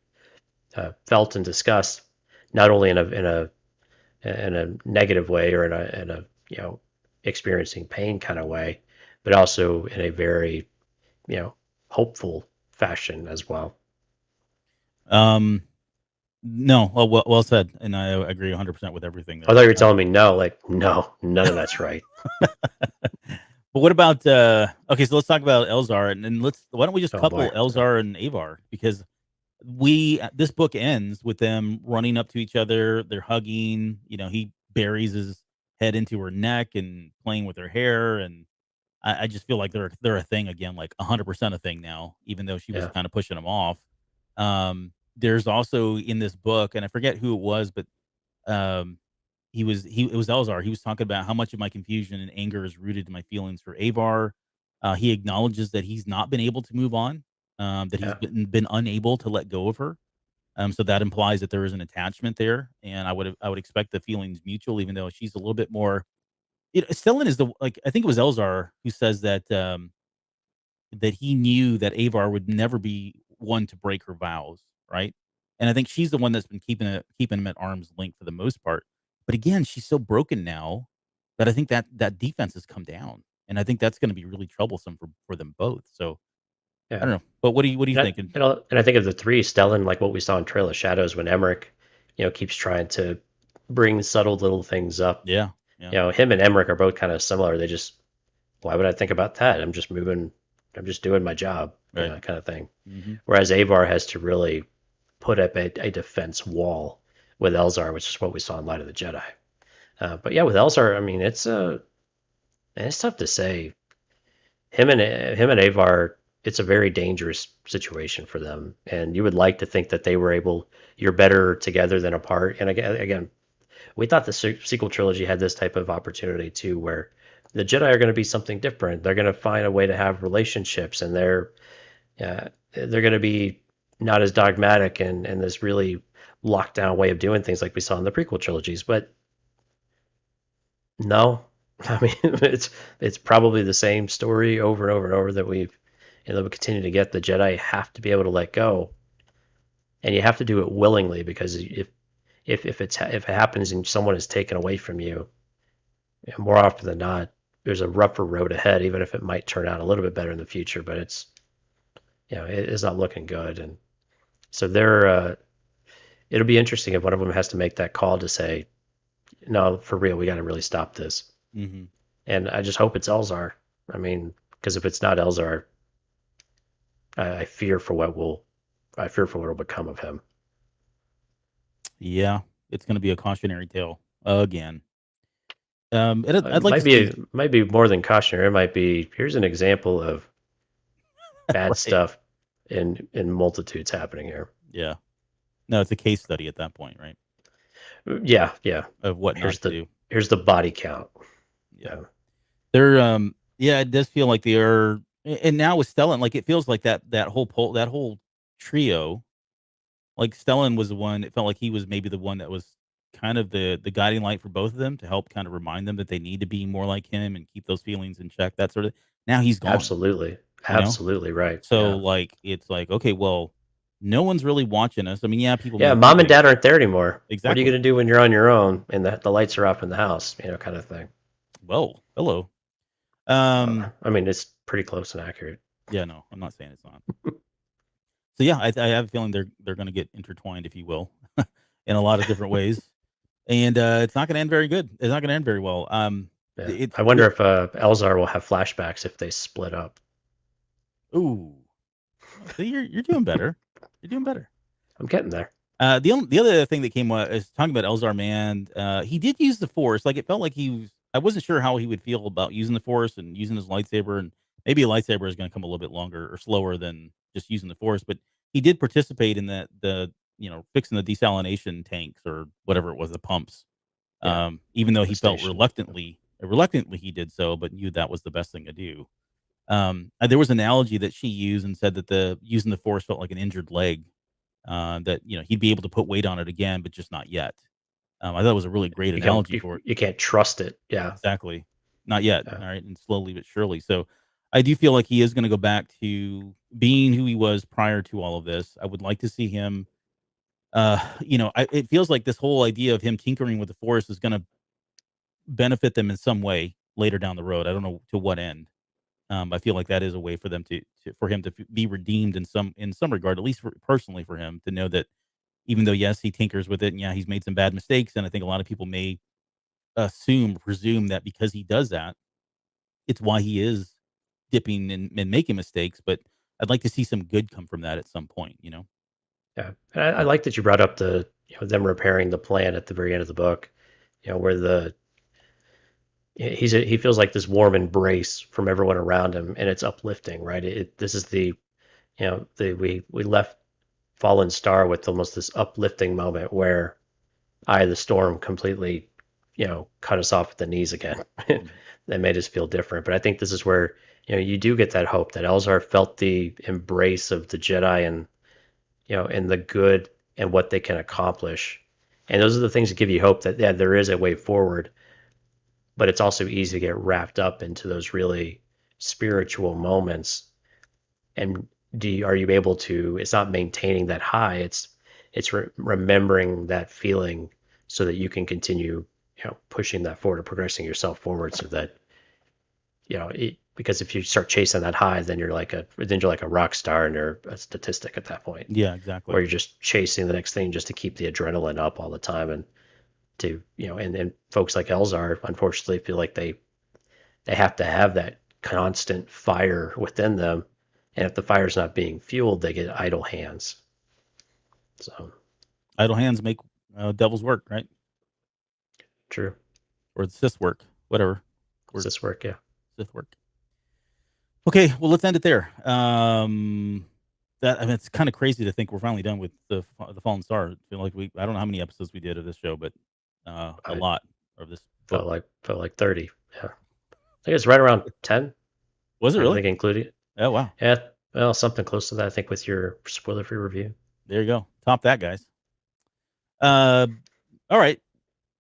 felt and discussed, not only in a negative way or in a experiencing pain kind of way, but also in a very hopeful fashion as well. No, well said, and I agree 100% with everything. I thought you were telling me no, none of that's right. But what about okay? So let's talk about Elzar, and then why don't we just couple Elzar and Avar, because this book ends with them running up to each other, they're hugging. He buries his head into her neck and playing with her hair, and I just feel like they're a thing again, like 100% a thing now, even though she was kind of pushing him off. There's also in this book, and I forget who it was, but it was Elzar. He was talking about how much of my confusion and anger is rooted in my feelings for Avar. He acknowledges that he's not been able to move on, that he's been unable to let go of her. So that implies that there is an attachment there, and I would expect the feelings mutual, even though she's a little bit more. Stellan is I think it was Elzar who says that that he knew that Avar would never be one to break her vows, right? And I think she's the one that's been keeping him at arm's length for the most part. But again, she's so broken now that I think that defense has come down, and I think that's going to be really troublesome for them both. So I Yeah. don't know, but what are you thinking? And I think of the three, Stellan, like what we saw in Trail of Shadows when Emmerich, keeps trying to bring subtle little things up. Yeah. Him and Emmerich are both kind of similar. They just, why would I think about that? I'm just doing my job, Right. kind of thing. Mm-hmm. Whereas Avar has to really put up a defense wall with Elzar, which is what we saw in Light of the Jedi. But yeah, with Elzar, I mean, it's tough to say. Him and Avar, it's a very dangerous situation for them, and you would like to think that you're better together than apart. And again, we thought the sequel trilogy had this type of opportunity too, where the Jedi are going to be something different. They're going to find a way to have relationships, and they're going to be not as dogmatic and this really locked down way of doing things like we saw in the prequel trilogies. But no, I mean it's probably the same story over and over and over that we continue to get. The Jedi have to be able to let go, and you have to do it willingly, because if it happens and someone is taken away from you, more often than not, there's a rougher road ahead, even if it might turn out a little bit better in the future. But it's it's not looking good, and so it'll be interesting if one of them has to make that call to say, no, for real, we got to really stop this. Mm-hmm. And I just hope it's Elzar. I mean, because if it's not Elzar, I fear for what will become of him. Yeah, it's going to be a cautionary tale again. I'd like might be more than cautionary. It might be, here's an example of bad right. stuff in multitudes happening here. Yeah. No, it's a case study at that point, right? Yeah. Of what not to do. Here's the body count. Yeah. They're it does feel like they are, and now with Stellan, like it feels like that whole trio, like Stellan was the one. It felt like he was maybe the one that was kind of the guiding light for both of them, to help kind of remind them that they need to be more like him and keep those feelings in check. That sort of. Now he's gone. Absolutely right. So like it's like, okay, well, no one's really watching us. I mean, yeah, people. Yeah, mom and dad aren't there anymore. Exactly. What are you going to do when you're on your own and the lights are off in the house? Kind of thing. Well, hello. I mean, it's pretty close and accurate. Yeah, no, I'm not saying it's not. So yeah, I have a feeling they're going to get intertwined, if you will, in a lot of different ways, and it's not going to end very good. It's not going to end very well. Yeah. I wonder if Elzar will have flashbacks if they split up. Ooh, see, you're doing better. You're doing better. I'm getting there. The other thing that came is talking about Elzar Mann. He did use the Force. Like it felt like I wasn't sure how he would feel about using the Force and using his lightsaber, and maybe a lightsaber is going to come a little bit longer or slower than just using the Force. But he did participate in the fixing the desalination tanks or whatever it was, the pumps. Yeah. Even though he felt reluctantly he did so, but knew that was the best thing to do. There was an analogy that she used and said that using the Force felt like an injured leg. That he'd be able to put weight on it again, but just not yet. I thought it was a really great analogy for it. You can't trust it. Yeah, exactly. Not yet. Yeah. All right, and slowly but surely. So I do feel like he is going to go back to being who he was prior to all of this. I would like to see him. It feels like this whole idea of him tinkering with the Force is going to benefit them in some way later down the road. I don't know to what end. I feel like that is a way for them for him to be redeemed in some regard, at least personally for him to know that even though, yes, he tinkers with it and yeah, he's made some bad mistakes. And I think a lot of people may presume that because he does that, it's why he is dipping and making mistakes. But I'd like to see some good come from that at some point, Yeah. And I like that you brought up them repairing the plan at the very end of the book, where he feels like this warm embrace from everyone around him, and it's uplifting, right? This is we left Fallen Star with almost this uplifting moment where Eye of the Storm completely, cut us off at the knees again. That made us feel different. But I think this is where, you do get that hope that Elzar felt the embrace of the Jedi and, and the good and what they can accomplish. And those are the things that give you hope that, yeah, there is a way forward. But it's also easy to get wrapped up into those really spiritual moments And are you able to? It's not maintaining that high. It's remembering that feeling so that you can continue, pushing that forward or progressing yourself forward, so that because if you start chasing that high, then you're like a rock star and you're a statistic at that point. Yeah, exactly. Or you're just chasing the next thing just to keep the adrenaline up all the time, and and folks like Elzar unfortunately feel like they have to have that constant fire within them, and if the fire's not being fueled, they get idle hands. So idle hands make devil's work, right? True. Or Sith work, whatever. Sith work, yeah. Sith work. Okay, well, let's end it there. It's kind of crazy to think we're finally done with the Fallen Star. I feel like I don't know how many episodes we did of this show, but a lot of this. Felt like 30. Yeah, I think it's right around 10. Was it really? I think including it. Oh wow. Yeah, well, something close to that. I think with your spoiler-free review. There you go. Top that, guys. All right.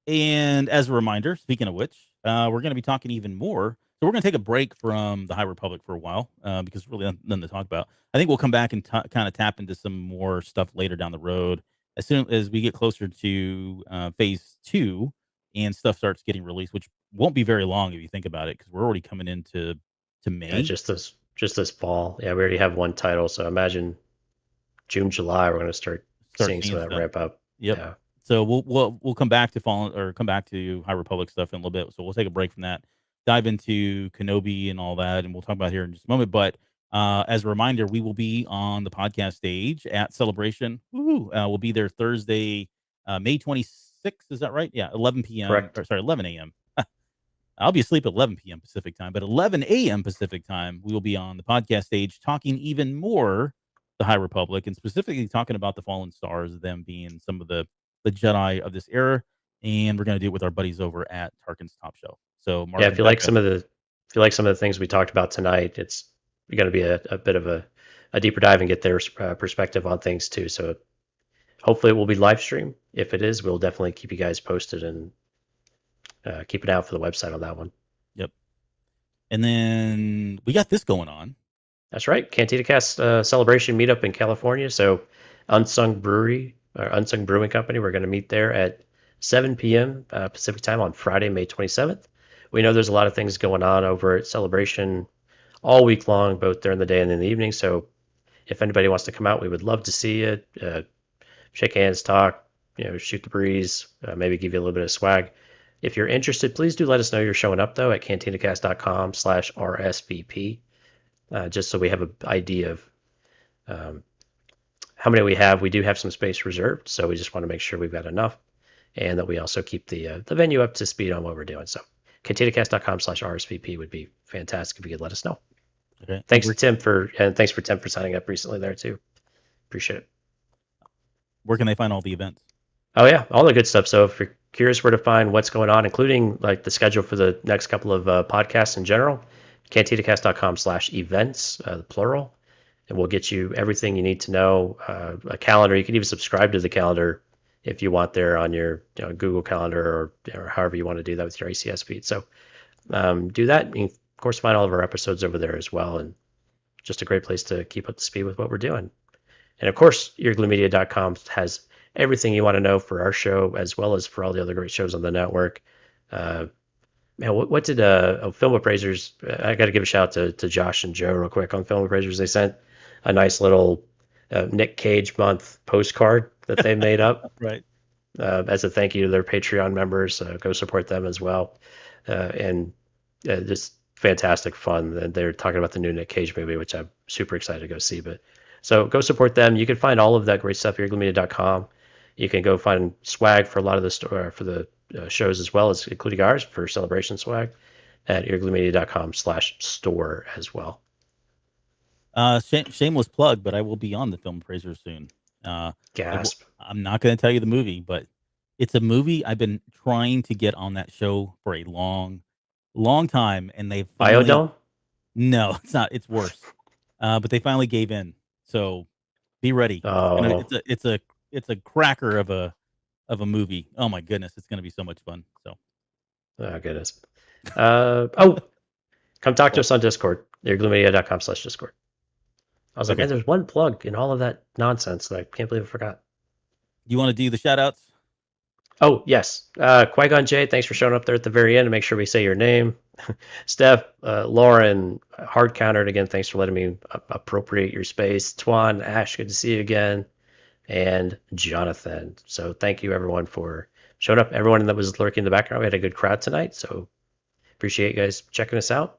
And as a reminder, speaking of which, we're going to be talking even more. So we're going to take a break from the High Republic for a while because really nothing to talk about. I think we'll come back and kind of tap into some more stuff later down the road as soon as we get closer to phase 2 and stuff starts getting released, which won't be very long if you think about it, because we're already coming into May. Yeah, just this fall. Yeah, we already have one title, so imagine June, July, we're going to start seeing some of that ramp up. Yep. Yeah. So we'll come back to come back to High Republic stuff in a little bit. So we'll take a break from that, dive into Kenobi and all that, and we'll talk about here in just a moment. But as a reminder, we will be on the podcast stage at Celebration. We'll be there Thursday, May 26th. Is that right? Yeah, 11 p.m. Correct. Or sorry, 11 a.m. I'll be asleep at 11 p.m. Pacific time, but 11 a.m. Pacific time, we will be on the podcast stage talking even more the High Republic, and specifically talking about the Fallen Stars, them being some of the Jedi of this era, and we're going to do it with our buddies over at Tarkin's Top Shelf. So, Mark, if you like some of the things we talked about tonight, it's going to be a bit of a deeper dive and get their perspective on things too. So, hopefully, it will be live stream. If it is, we'll definitely keep you guys posted and keep an eye out for the website on that one. Yep. And then we got this going on. That's right, Cantina Cast celebration meetup in California. So, Unsung Brewing Company. We're going to meet there at 7 p.m. Pacific time on Friday, May 27th. We know there's a lot of things going on over at Celebration all week long, both during the day and in the evening. So if anybody wants to come out, we would love to see you. Shake hands, talk, shoot the breeze, maybe give you a little bit of swag. If you're interested, please do let us know you're showing up, though, at cantinacast.com/RSVP, just so we have an idea of how many we have. We do have some space reserved, so we just want to make sure we've got enough, and that we also keep the venue up to speed on what we're doing. So cantinacast.com/RSVP would be fantastic if you could let us know. Okay. Thanks for Tim for signing up recently there too. Appreciate it. Where can they find all the events? Oh yeah, all the good stuff. So if you're curious where to find what's going on, including like the schedule for the next couple of podcasts in general, cantinacast.com/events, the plural, and we'll get you everything you need to know. A calendar. You can even subscribe to the calendar if you want there on your Google Calendar or however you want to do that with your ACS feed. So do that. You can, of course, find all of our episodes over there as well, and just a great place to keep up to speed with what we're doing. And of course, YourGlueMedia.com has everything you want to know for our show, as well as for all the other great shows on the network. What did Film Appraisers? I got to give a shout out to Josh and Joe real quick on Film Appraisers. They sent a nice little Nick Cage month postcard that they made up, right? As a thank you to their Patreon members. Go support them as well, and just fantastic fun. They're talking about the new Nick Cage movie, which I'm super excited to go see. So go support them. You can find all of that great stuff at YourGlueMedia.com. You can go find swag for a lot of the for the shows, as well as including ours for celebration swag at YourGlueMedia.com/store as well. Shameless plug, but I will be on the Film Appraiser soon. Gasp! I'm not going to tell you the movie, but it's a movie I've been trying to get on that show for a long time, and they finally... Biodome? No, it's not. It's worse. But they finally gave in. So be ready. Oh. It's a cracker of a movie. Oh my goodness, it's going to be so much fun. So. Oh goodness. Come talk to us on Discord. YourGlueMedia.com/Discord. I was like, man, there's one plug in all of that nonsense that I can't believe I forgot. You want to do the shout outs? Oh, yes. Qui-Gon Jay, thanks for showing up there at the very end to make sure we say your name. Steph, Lauren, hard countered again. Thanks for letting me appropriate your space. Twan, Ash, good to see you again. And Jonathan. So thank you, everyone, for showing up. Everyone that was lurking in the background, we had a good crowd tonight. So appreciate you guys checking us out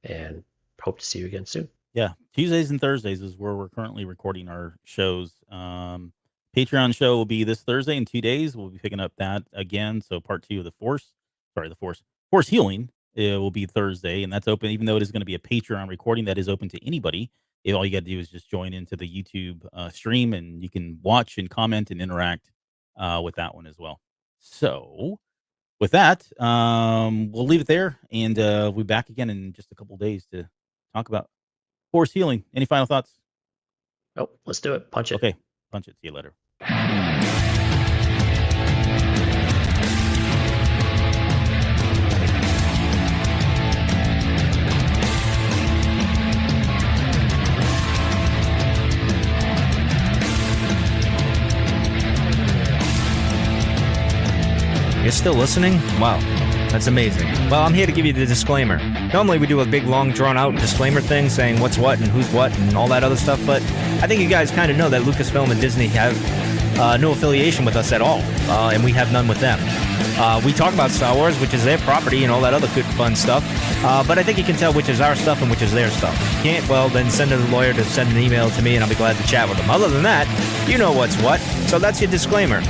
and hope to see you again soon. Yeah, Tuesdays and Thursdays is where we're currently recording our shows. Patreon show will be this Thursday in 2 days. We'll be picking up that again. So part 2 of the Force Healing will be Thursday, and that's open. Even though it is going to be a Patreon recording, that is open to anybody. All you got to do is just join into the YouTube stream, and you can watch and comment and interact with that one as well. So with that, we'll leave it there, and we'll be back again in just a couple days to talk about Force Healing. Any final thoughts? Oh, let's do it. Punch it. Okay, punch it. See you later. You're still listening? Wow, that's amazing. Well, I'm here to give you the disclaimer. Normally we do a big, long, drawn-out disclaimer thing saying what's what and who's what and all that other stuff, but I think you guys kind of know that Lucasfilm and Disney have no affiliation with us at all, and we have none with them. We talk about Star Wars, which is their property, and all that other good, fun stuff, but I think you can tell which is our stuff and which is their stuff. If you can't, well, then send a lawyer to send an email to me, and I'll be glad to chat with them. Other than that, you know what's what, so that's your disclaimer.